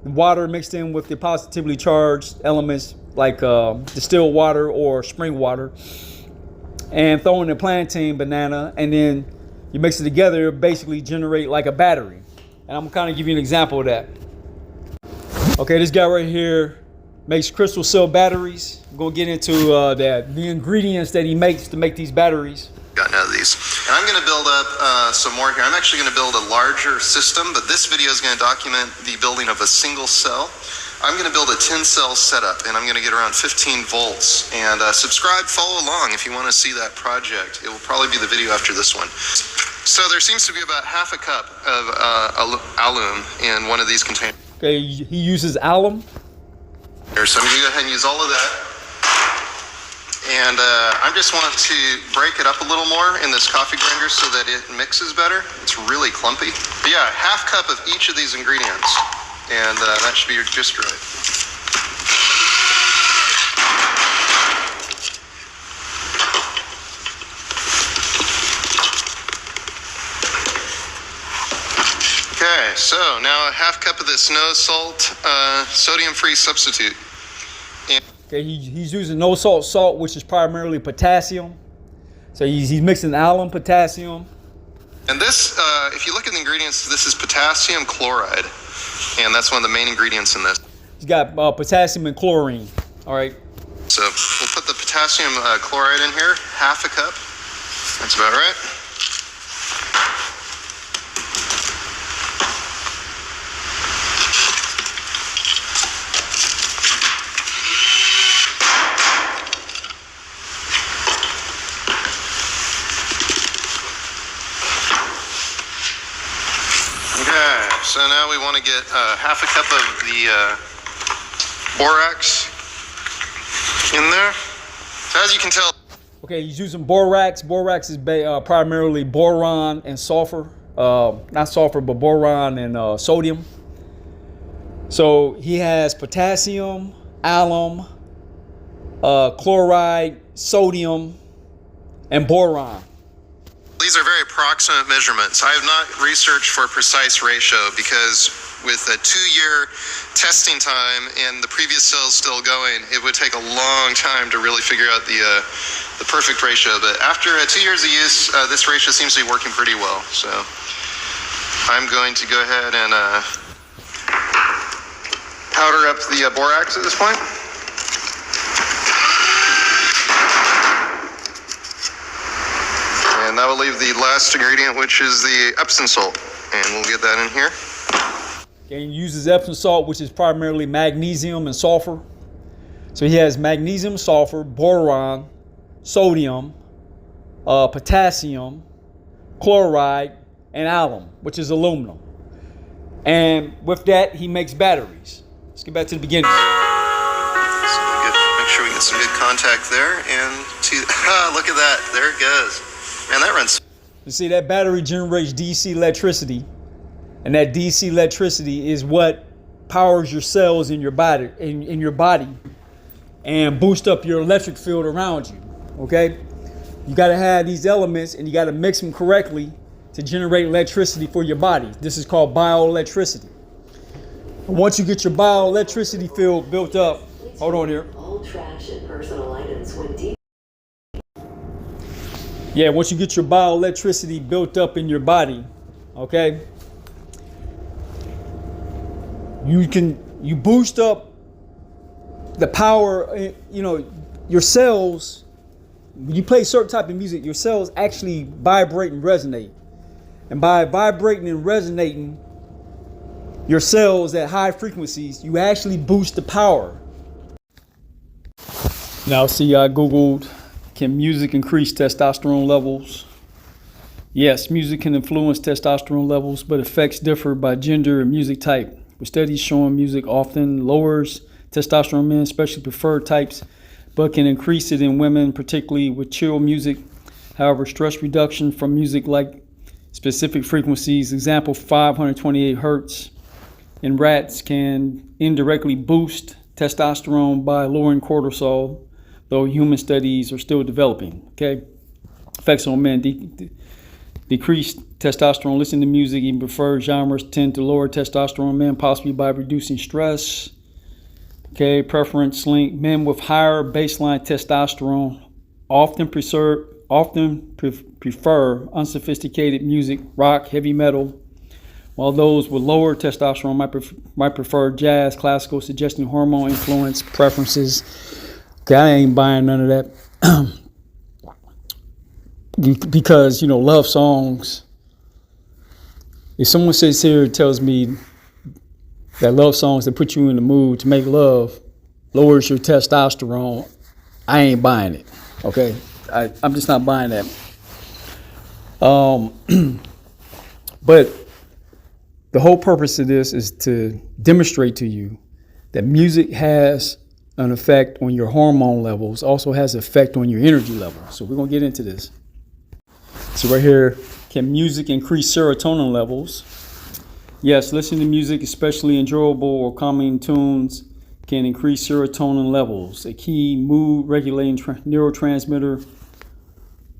water mixed in with the positively charged elements like distilled water or spring water, and throw in the plantain, banana, and then you mix it together, it'll basically generate like a battery. And I'm kind of give you an example of that. Okay, this guy right here makes crystal cell batteries. I'm gonna get into the ingredients that he makes to make these batteries. Gotten out of these. And I'm gonna build up some more here. I'm actually gonna build a larger system, but this video is gonna document the building of a single cell. I'm gonna build a 10-cell setup, and I'm gonna get around 15 volts. And subscribe, follow along if you wanna see that project. It will probably be the video after this one. So there seems to be about half a cup of alum in one of these containers. Okay, he uses alum. So I'm gonna go ahead and use all of that. And I just want to break it up a little more in this coffee grinder so that it mixes better. It's really clumpy. But yeah, half cup of each of these ingredients. And that should be just right. Okay, so now a half cup of this no salt, sodium-free substitute. Okay, he's using no salt, which is primarily potassium. So he's mixing alum, potassium. And this, if you look at the ingredients, this is potassium chloride. And that's one of the main ingredients in this. He's got potassium and chlorine. All right. So we'll put the potassium chloride in here, half a cup. That's about right. So now we want to get half a cup of the borax in there. So as you can tell. Okay, he's using borax. Borax is primarily boron and sulfur. Not sulfur, but boron and sodium. So he has potassium, alum, chloride, sodium, and boron. These are very approximate measurements. I have not researched for a precise ratio because with a 2-year testing time and the previous cells still going, it would take a long time to really figure out the perfect ratio. But after 2 years of use, this ratio seems to be working pretty well. So I'm going to go ahead and powder up the borax at this point. And that will leave the last ingredient, which is the Epsom salt. And we'll get that in here. Okay, he uses Epsom salt, which is primarily magnesium and sulfur. So he has magnesium, sulfur, boron, sodium, potassium, chloride, and alum, which is aluminum. And with that, he makes batteries. Let's get back to the beginning. So make sure we get some good contact there. And look at that. There it goes. And that runs. You see, that battery generates DC electricity. And that DC electricity is what powers your cells in your body, in your body, and boost up your electric field around you. Okay? You got to have these elements and you got to mix them correctly to generate electricity for your body. This is called bioelectricity. And once you get your bioelectricity field built up, hold on here. All trash and personal items when deep. Yeah, once you get your bioelectricity built up in your body, okay, you boost up the power, your cells. When you play certain type of music, your cells actually vibrate and resonate. And by vibrating and resonating your cells at high frequencies, you actually boost the power. Now, see, I Googled, can music increase testosterone levels? Yes, music can influence testosterone levels, but effects differ by gender and music type. With studies showing music often lowers testosterone in men, especially preferred types, but can increase it in women, particularly with chill music. However, stress reduction from music like specific frequencies, example 528 hertz, in rats can indirectly boost testosterone by lowering cortisol, though human studies are still developing. Okay, effects on men: decreased testosterone. Listening to music, even preferred genres, tend to lower testosterone in men, possibly by reducing stress. Okay, preference link: men with higher baseline testosterone often prefer unsophisticated music, rock, heavy metal, while those with lower testosterone might prefer jazz, classical, suggesting hormone influence preferences. Okay, I ain't buying none of that. Because, love songs, if someone sits here and tells me that love songs that put you in the mood to make love lowers your testosterone, I ain't buying it. Okay, I'm just not buying that. But the whole purpose of this is to demonstrate to you that music has an effect on your hormone levels, also has an effect on your energy level. So we're going to get into this. So right here, can music increase serotonin levels? Yes, listening to music, especially enjoyable or calming tunes, can increase serotonin levels, a key mood regulating neurotransmitter,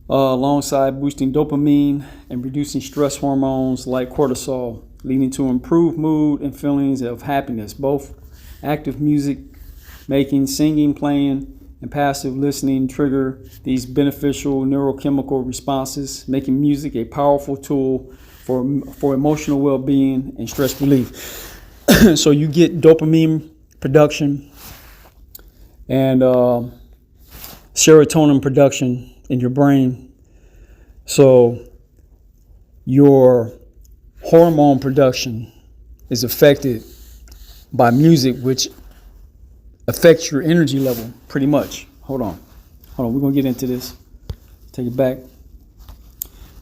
alongside boosting dopamine and reducing stress hormones like cortisol, leading to improved mood and feelings of happiness. Both active music making, singing, playing, and passive listening trigger these beneficial neurochemical responses, making music a powerful tool for emotional well-being and stress relief. So you get dopamine production and serotonin production in your brain. So your hormone production is affected by music, which affects your energy level pretty much. Hold on. We're going to get into this. Take it back.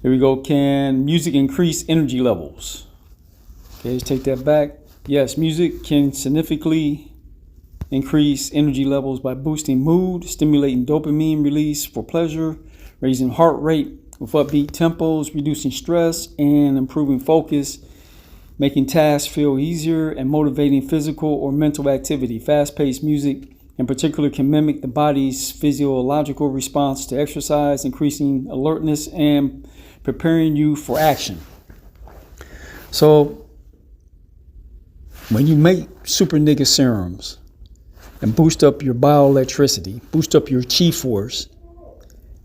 Here we go. Can music increase energy levels? Okay, let's take that back. Yes, music can significantly increase energy levels by boosting mood, stimulating dopamine release for pleasure, raising heart rate with upbeat tempos, reducing stress, and improving focus, making tasks feel easier, and motivating physical or mental activity. Fast-paced music in particular can mimic the body's physiological response to exercise, increasing alertness and preparing you for action. So when you make super nigga serums and boost up your bioelectricity, boost up your chi force,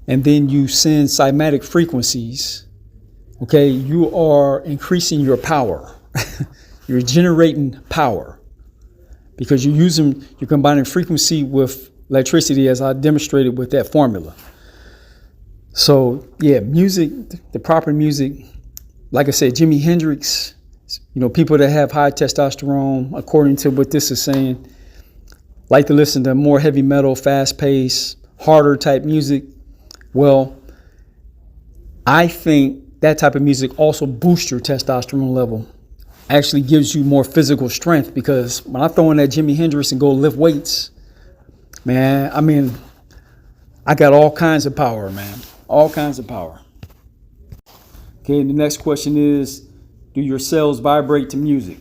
and then you send cymatic frequencies, okay, you are increasing your power. You're generating power because you're combining frequency with electricity, as I demonstrated with that formula. So yeah, music, the proper music, like I said, Jimi Hendrix, people that have high testosterone, according to what this is saying, like to listen to more heavy metal, fast paced, harder type music. Well, I think that type of music also boosts your testosterone level, actually gives you more physical strength, because when I throw in that Jimi Hendrix and go lift weights, man, I got all kinds of power, man. All kinds of power. Okay, the next question is, do your cells vibrate to music?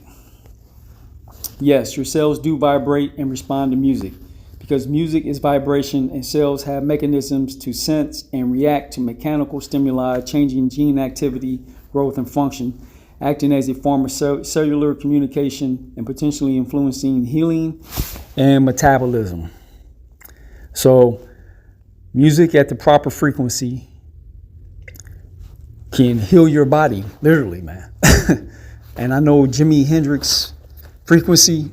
Yes, your cells do vibrate and respond to music because music is vibration and cells have mechanisms to sense and react to mechanical stimuli, changing gene activity, growth, and function, acting as a form of cellular communication and potentially influencing healing and metabolism. So, music at the proper frequency can heal your body, literally, man. And I know Jimi Hendrix frequency,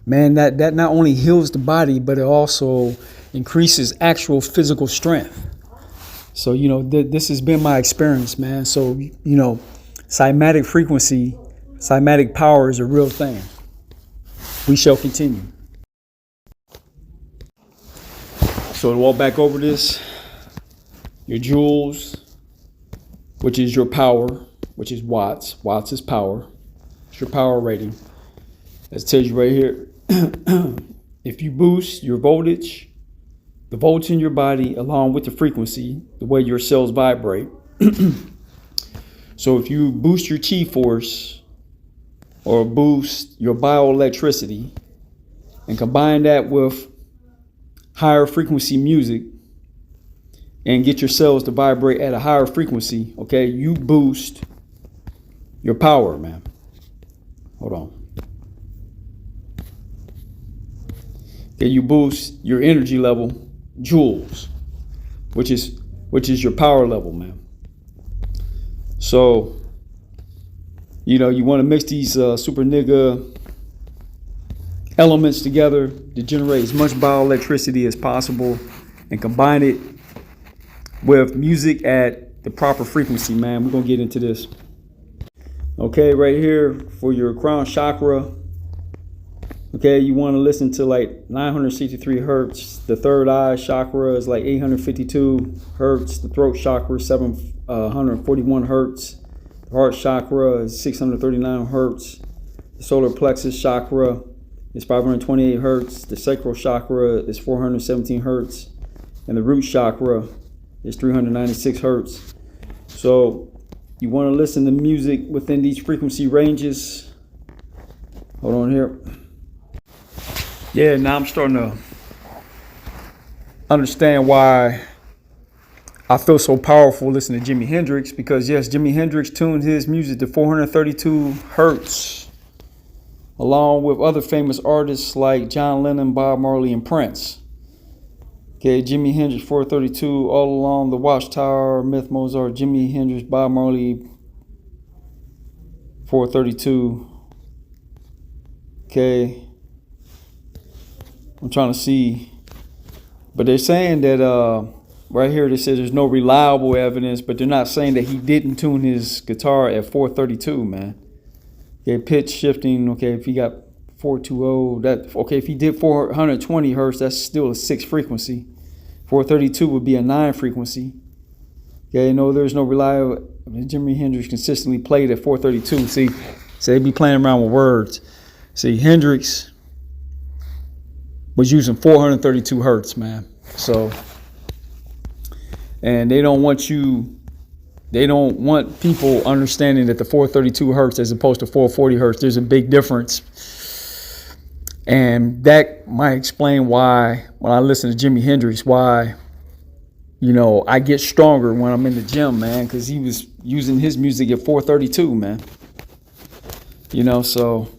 man, that not only heals the body, but it also increases actual physical strength. So, you know, this has been my experience, man. So, you know, cymatic frequency, cymatic power is a real thing. We shall continue. So to walk back over this, your joules, which is your power, which is watts. Watts is power. It's your power rating. That tells you right here. If you boost your voltage, the voltage in your body, along with the frequency, the way your cells vibrate. So if you boost your chi force or boost your bioelectricity and combine that with higher frequency music and get your cells to vibrate at a higher frequency, okay, you boost your power, man. Hold on. Okay, you boost your energy level, joules, which is your power level, man. So, you know, you want to mix these super nigga elements together to generate as much bioelectricity as possible and combine it with music at the proper frequency, man. We're going to get into this. Okay, right here for your crown chakra. Okay, you want to listen to like 963 hertz. The third eye chakra is like 852 hertz. The throat chakra is 741 hertz. The heart chakra is 639 hertz. The solar plexus chakra is 528 hertz. The sacral chakra is 417 hertz. And the root chakra is 396 hertz. So you want to listen to music within these frequency ranges. Hold on here. Yeah, now I'm starting to understand why I feel so powerful listening to Jimi Hendrix, because yes, Jimi Hendrix tuned his music to 432 hertz, along with other famous artists like John Lennon, Bob Marley, and Prince. Okay, Jimi Hendrix 432, All Along the Watchtower, Myth, Mozart, Jimi Hendrix, Bob Marley 432. Okay, I'm trying to see, but they're saying that right here they said there's no reliable evidence, but they're not saying that he didn't tune his guitar at 432, man. Okay, pitch shifting. Okay, if he got 420, that okay. If he did 420 hertz, that's still a 6 frequency. 432 would be a 9 frequency. Okay, no, there's no reliable. Jimi Hendrix consistently played at 432. See, so they be playing around with words. See, Hendrix was using 432 hertz, man. So, and they don't want people understanding that the 432 hertz as opposed to 440 hertz, there's a big difference. And that might explain why, when I listen to Jimi Hendrix, why, you know, I get stronger when I'm in the gym, man, because he was using his music at 432, man. You know, so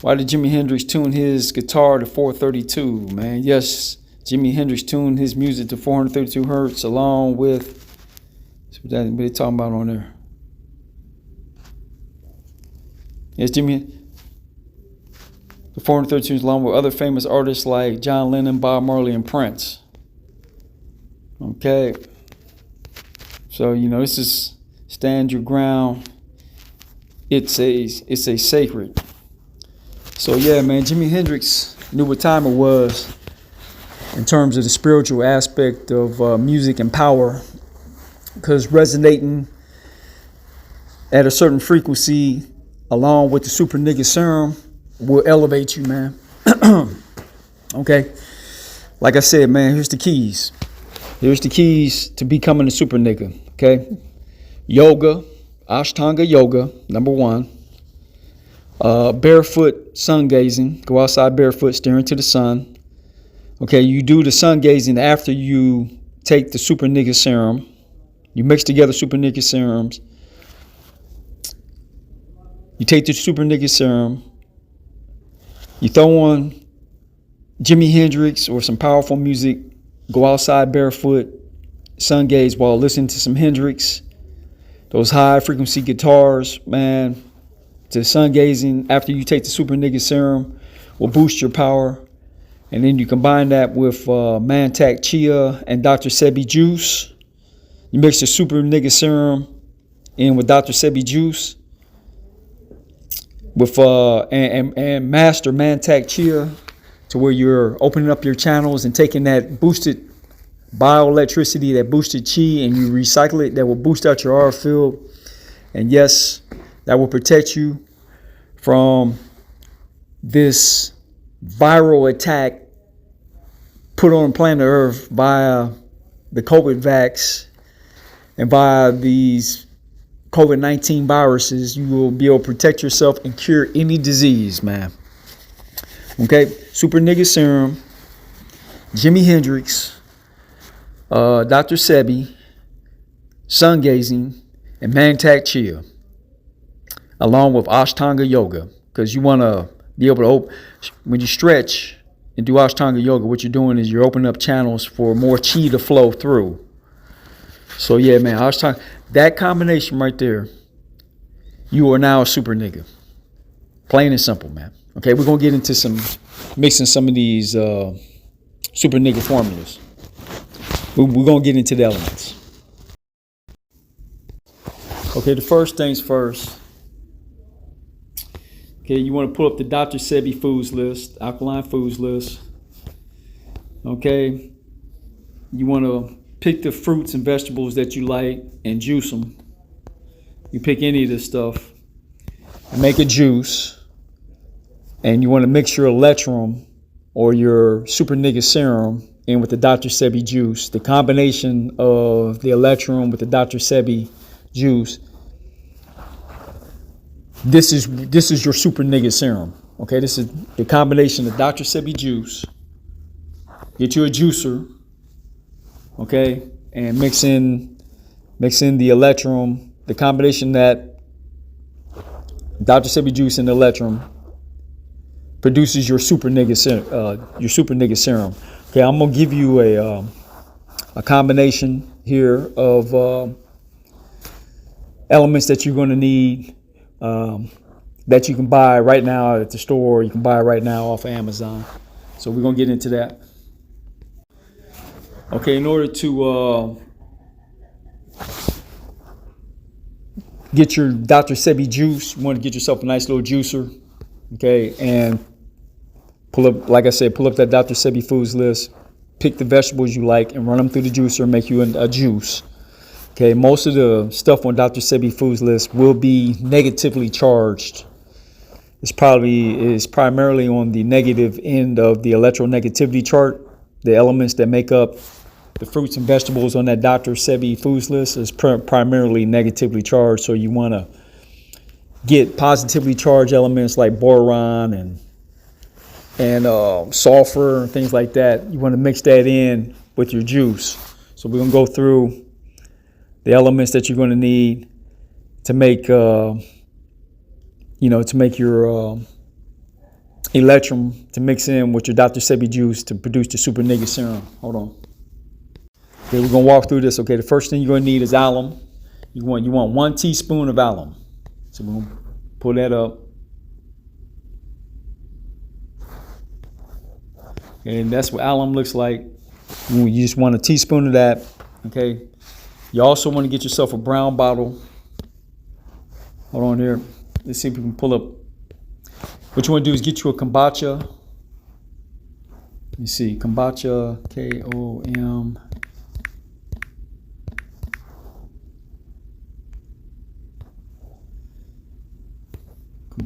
why did Jimi Hendrix tune his guitar to 432, man? Yes, Jimi Hendrix tuned his music to 432 hertz along with, what they talking about on there? Yes, Jimi, the 432 along with other famous artists like John Lennon, Bob Marley, and Prince. Okay. So, you know, this is stand your ground. It's a sacred. So yeah, man, Jimi Hendrix knew what time it was in terms of the spiritual aspect of music and power, because resonating at a certain frequency along with the super nigga serum will elevate you, man. Okay, like I said, man, here's the keys. Here's the keys to becoming a super nigga. Okay, yoga, Ashtanga yoga, number 1. Barefoot sun gazing. Go outside barefoot, staring to the sun. Okay, you do the sun gazing after you take the super nigga serum. You mix together super nigga serums. You take the super nigga serum. You throw on Jimi Hendrix or some powerful music. Go outside barefoot, sun gaze while listening to some Hendrix. Those high frequency guitars, man. To sun gazing after you take the super nigga serum will boost your power. And then you combine that with Mantak Chia and Dr. Sebi juice. You mix the super nigga serum in with Dr. Sebi juice with and master Mantak Chia to where you're opening up your channels and taking that boosted bioelectricity, that boosted chi, and you recycle it. That will boost out your aura field. And yes, that will protect you from this viral attack put on planet Earth via the COVID vax and via these COVID-19 viruses. You will be able to protect yourself and cure any disease, man. Okay, super nigga serum, Jimi Hendrix, Dr. Sebi, sun gazing, and Mantak Chia, along with Ashtanga yoga, because you want to be able to open. When you stretch and do Ashtanga yoga, what you're doing is you're opening up channels for more chi to flow through. So yeah, man, Ashtanga, that combination right there, you are now a super nigga. Plain and simple, man. Okay, we're gonna get into mixing some of these super nigga formulas. We're gonna get into the elements. Okay, the first things first. Okay, you want to pull up the Dr. Sebi foods list, alkaline foods list. Okay, you want to pick the fruits and vegetables that you like and juice them. You pick any of this stuff and make a juice. And you want to mix your electrum or your super nigga serum in with the Dr. Sebi juice. The combination of the electrum with the Dr. Sebi juice. This is your super nigga serum. Okay, this is the combination of Dr. Sebi juice. Get you a juicer. Okay, and mix in the electrum. The combination that Dr. Sebi juice and the electrum produces your super nigga serum. Okay, I'm gonna give you a combination here of elements that you're gonna need. That you can buy right now at the store. You can buy right now off of Amazon. So we're going to get into that. Okay, in order to get your Dr. Sebi juice, you want to get yourself a nice little juicer. Okay, and pull up that Dr. Sebi foods list. Pick the vegetables you like and run them through the juicer and make you a juice. Okay, most of the stuff on Dr. Sebi foods list will be negatively charged. It's primarily on the negative end of the electronegativity chart. The elements that make up the fruits and vegetables on that Dr. Sebi foods list is primarily negatively charged. So you want to get positively charged elements like boron and sulfur and things like that. You want to mix that in with your juice. So we're going to go through the elements that you're going to need to make, your electrum to mix in with your Dr. Sebi juice to produce the super nigga serum. Hold on. Okay, we're going to walk through this. Okay, the first thing you're going to need is alum. You want 1 teaspoon of alum. So we're going to pull that up. Okay, and that's what alum looks like. You just want a teaspoon of that. Okay. You also want to get yourself a brown bottle. Hold on here. Let's see if we can pull up. What you want to do is get you a kombucha. Let me see. Kombucha. K-O-M.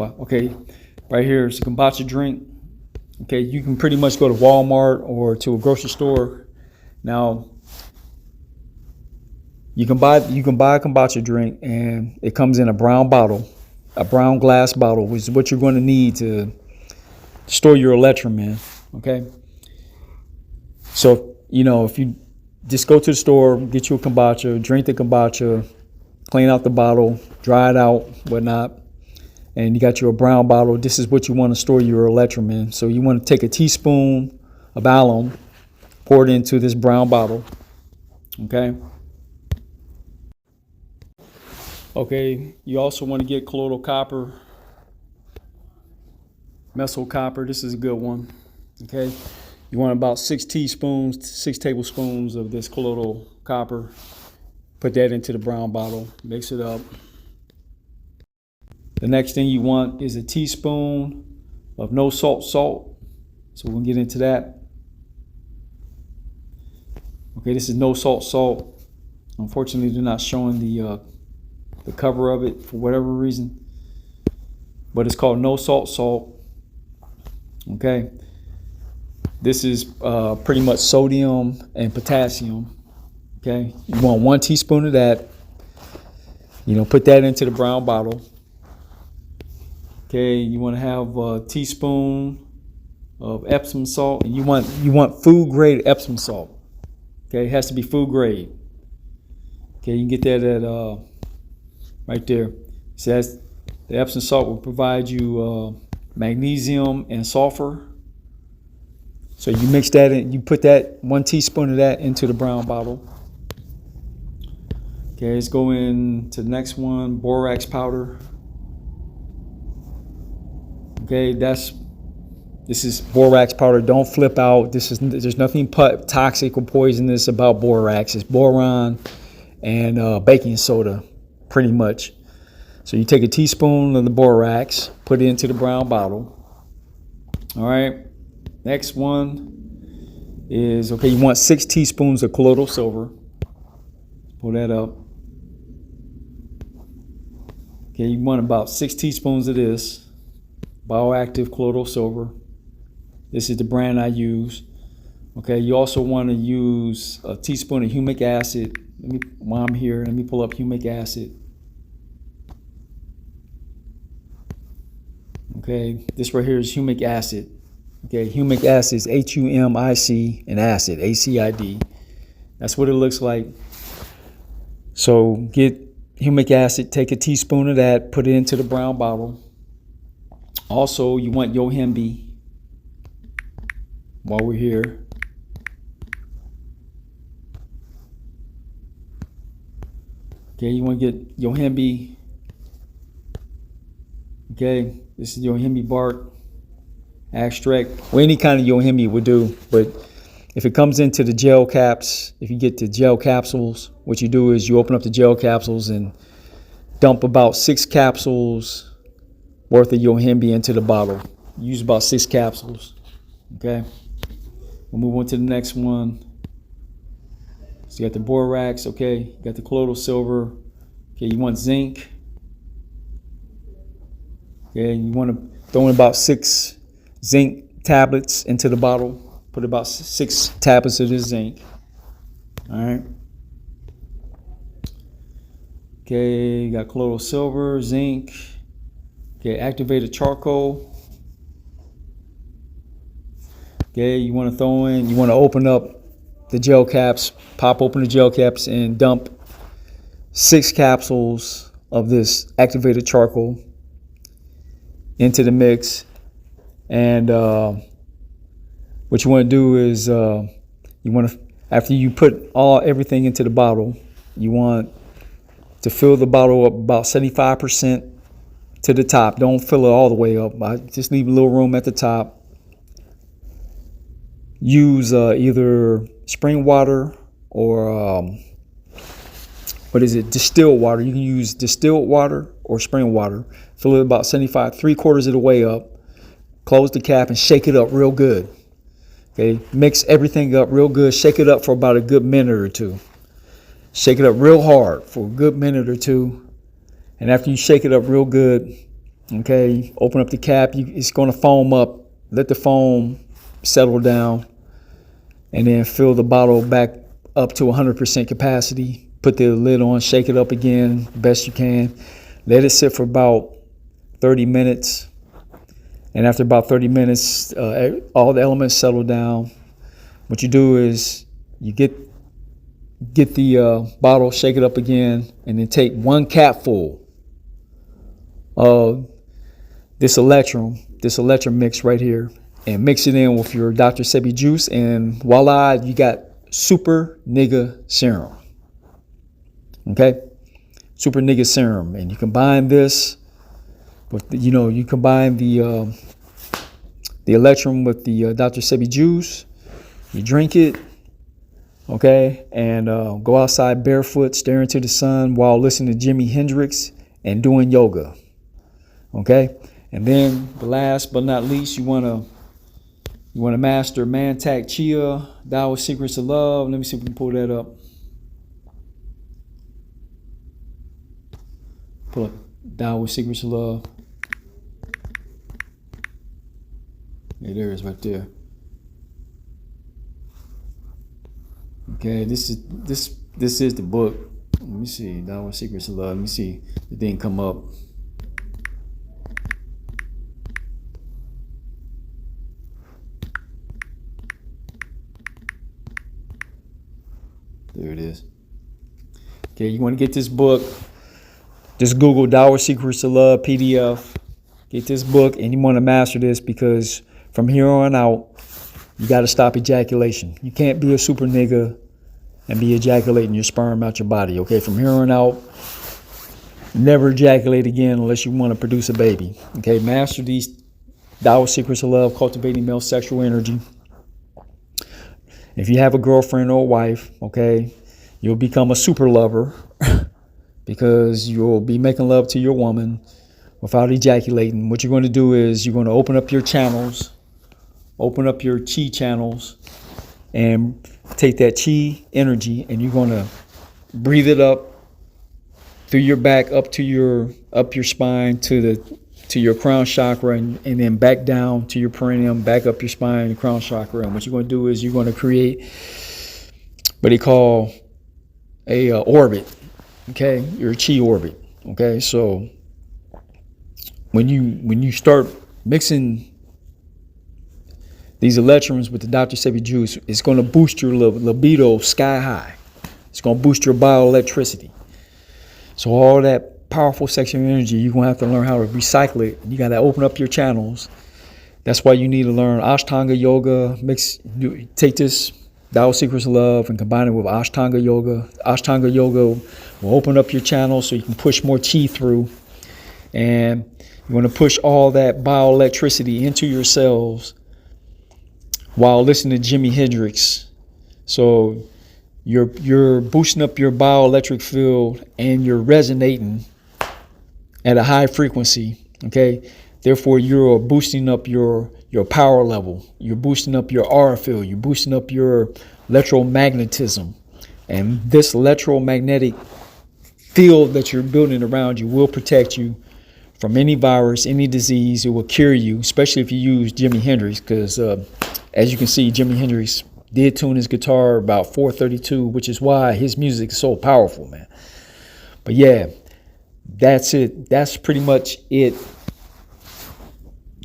Okay. Right here is a kombucha drink. Okay. You can pretty much go to Walmart or to a grocery store. Now, You can buy a kombucha drink, and it comes in a brown bottle, a brown glass bottle, which is what you're going to need to store your Electrum in. Okay. So if you just go to the store, get you a kombucha, drink the kombucha, clean out the bottle, dry it out, whatnot, and you got you a brown bottle. This is what you want to store your Electrum in. So you want to take a teaspoon of alum, pour it into this brown bottle. Okay. Okay, you also want to get colloidal copper, methyl copper. This is a good one. Okay, you want about 6 tablespoons of this colloidal copper. Put that into the brown bottle, mix it up. The next thing you want is a teaspoon of no salt salt. So we're gonna get into that. Okay, this is no salt salt. Unfortunately, they're not showing the cover of it for whatever reason, but it's called no salt salt. Okay, this is pretty much sodium and potassium. Okay, you want 1 teaspoon of that. Put that into the brown bottle. Okay, you want to have a teaspoon of Epsom salt, and you want food grade Epsom salt. Okay, it has to be food grade. Okay, you can get that at right there. It says the Epsom salt will provide you magnesium and sulfur. So you mix that in, you put that 1 teaspoon of that into the brown bottle. Okay, let's go into the next one, borax powder. Okay, this is borax powder. Don't flip out. There's nothing toxic or poisonous about borax. It's boron and baking soda, pretty much. So you take a teaspoon of the borax, put it into the brown bottle. All right. Next one is, okay, you want 6 teaspoons of colloidal silver. Pull that up. Okay, you want about 6 teaspoons of this bioactive colloidal silver. This is the brand I use. Okay, you also want to use a teaspoon of humic acid. While I'm here, let me pull up humic acid. Okay, this right here is humic acid. Okay, humic acid is Humic and acid, ACID. That's what it looks like. So get humic acid, take a teaspoon of that, put it into the brown bottle. Also, you want yohimbe while we're here. Okay, you want to get yohimbe. Okay, this is yohimbe bark extract. Well, any kind of yohimbe would do, but if it comes into the gel caps, if you get the gel capsules, what you do is you open up the gel capsules and dump about 6 capsules worth of yohimbe into the bottle. Use about 6 capsules. Okay, we'll move on to the next one. So you got the borax, okay, you got the colloidal silver. Okay, you want zinc. Okay, you want to throw in about 6 zinc tablets into the bottle. Put about 6 tablets of this zinc. All right. Okay, you got colloidal silver, zinc. Okay, activated charcoal. Okay, you want to open up the gel caps, pop open the gel caps and dump 6 capsules of this activated charcoal into the mix. And what you want to do is after you put everything into the bottle, you want to fill the bottle up about 75% to the top. Don't fill it all the way up. Just leave a little room at the top. Use either spring water or distilled water. You can use distilled water or spring water. Fill it about 75, 3/4 of the way up. Close the cap and shake it up real good. Okay, mix everything up real good. Shake it up for about a good minute or two. Shake it up real hard for a good minute or two. And after you shake it up real good, okay, open up the cap. It's going to foam up. Let the foam settle down. And then fill the bottle back up to 100% capacity. put the lid on, shake it up again best you can. Let it sit for about 30 minutes. And after about 30 minutes, all the elements settle down. What you do is you get the bottle, shake it up again, and then take 1 capful of this electrum mix right here, and mix it in with your Dr. Sebi juice, and voila, you got Super Nigga Serum. Okay, Super Nigga Serum, and you combine this with you combine the electrum with the Dr. Sebi juice. You drink it, okay, and go outside barefoot, staring into the sun while listening to Jimi Hendrix and doing yoga. Okay, and then the last but not least, you wanna master Mantak Chia, Taoist Secrets of Love. Let me see if we can pull that up. Pull up Taoist Secrets of Love. Yeah, there it is right there. Okay, this is the book. Let me see, Taoist Secrets of Love. Let me see, it didn't come up. There it is. Okay, you want to get this book. Just Google Taoist Secrets of Love PDF. Get this book, and you want to master this, because from here on out, you got to stop ejaculation. You can't be a super nigga and be ejaculating your sperm out your body. Okay, from here on out, never ejaculate again unless you want to produce a baby. Okay, master these Taoist Secrets of Love, cultivating male sexual energy. If you have a girlfriend or a wife, okay, you'll become a super lover because you'll be making love to your woman without ejaculating. What you're going to do is you're going to open up your channels, open up your chi channels, and take that chi energy, and you're going to breathe it up through your back, up your spine to your crown chakra, and then back down to your perineum, back up your spine, your crown chakra. And what you're going to do is you're going to create what they call a orbit. Okay, your chi orbit. Okay, so when you start mixing these electrons with the Dr. Sebi juice, it's going to boost your libido sky high. It's going to boost your bioelectricity. So all that powerful sexual energy, you're going to have to learn how to recycle it. You got to open up your channels. That's why you need to learn Ashtanga yoga. Take this Taoist Secrets of Love and combine it with Ashtanga yoga. Ashtanga yoga will open up your channels so you can push more chi through. And you want to push all that bioelectricity into your cells while listening to Jimi Hendrix. So you're boosting up your bioelectric field, and you're resonating at a high frequency. Okay, therefore you're boosting up your power level. You're boosting up your aura field. You're boosting up your electromagnetism, and this electromagnetic field that you're building around you will protect you from any virus, any disease. It will cure you, especially if you use Jimi Hendrix, because as you can see, Jimi Hendrix did tune his guitar about 432, which is why his music is so powerful, man. But yeah, that's it. That's pretty much it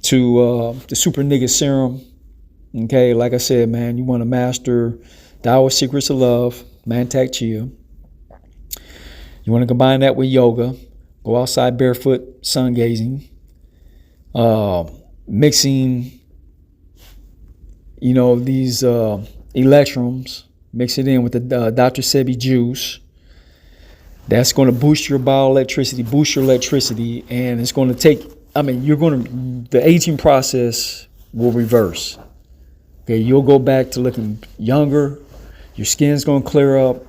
to the Super Nigga Serum. Okay, like I said, man, you want to master Taoist Secrets of Love, Mantak Chia. You want to combine that with yoga. Go outside barefoot, sun gazing. Mixing, these electrons. Mix it in with the Dr. Sebi juice. That's going to boost your bioelectricity, boost your electricity, and it's going to take, the aging process will reverse. Okay, you'll go back to looking younger. Your skin's going to clear up.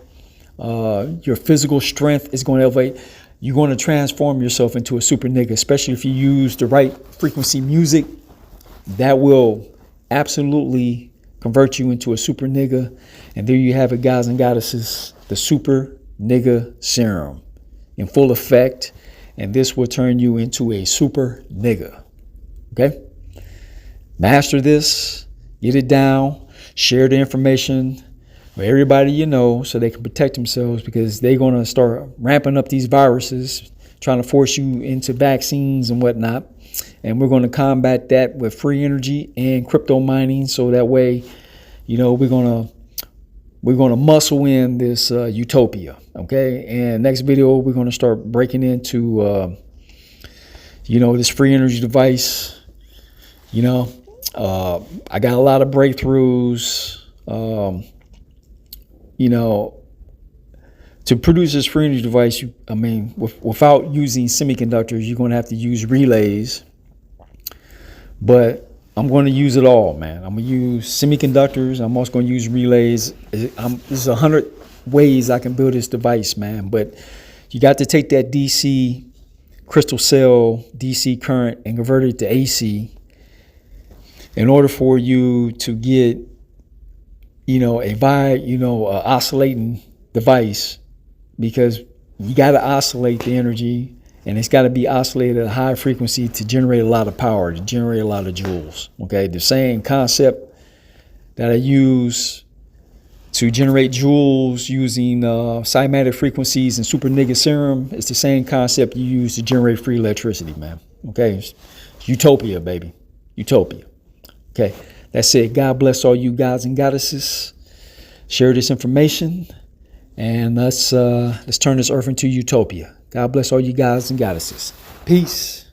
Your physical strength is going to elevate. You're going to transform yourself into a super nigga, especially if you use the right frequency music. That will absolutely convert you into a super nigga. And there you have it, guys and goddesses, the Super Nigga Serum in full effect. And this will turn you into a super nigga. Okay? Master this, get it down, share the information for everybody you know, so they can protect themselves, because they're going to start ramping up these viruses, trying to force you into vaccines and whatnot. And we're going to combat that with free energy and crypto mining, so that way, you know, we're going to muscle in this utopia. Okay, and next video we're going to start breaking into you know, this free energy device. You know, I got a lot of breakthroughs. You know, to produce this free energy device, without using semiconductors, you're going to have to use relays. But I'm going to use it all, man. I'm going to use semiconductors. I'm also going to use relays. There's 100 ways I can build this device, man. But you got to take that DC crystal cell, DC current, and convert it to AC in order for you to get, you know, a oscillating device, because you got to oscillate the energy, and it's got to be oscillated at a high frequency to generate a lot of power, to generate a lot of joules. Okay, the same concept that I use to generate joules using cymatic frequencies and super gga Serum is the same concept you use to generate free electricity, man. Okay, it's utopia, baby, utopia. Okay, that's it. God bless all you gods and goddesses. Share this information, and let's turn this earth into utopia. God bless all you gods and goddesses. Peace.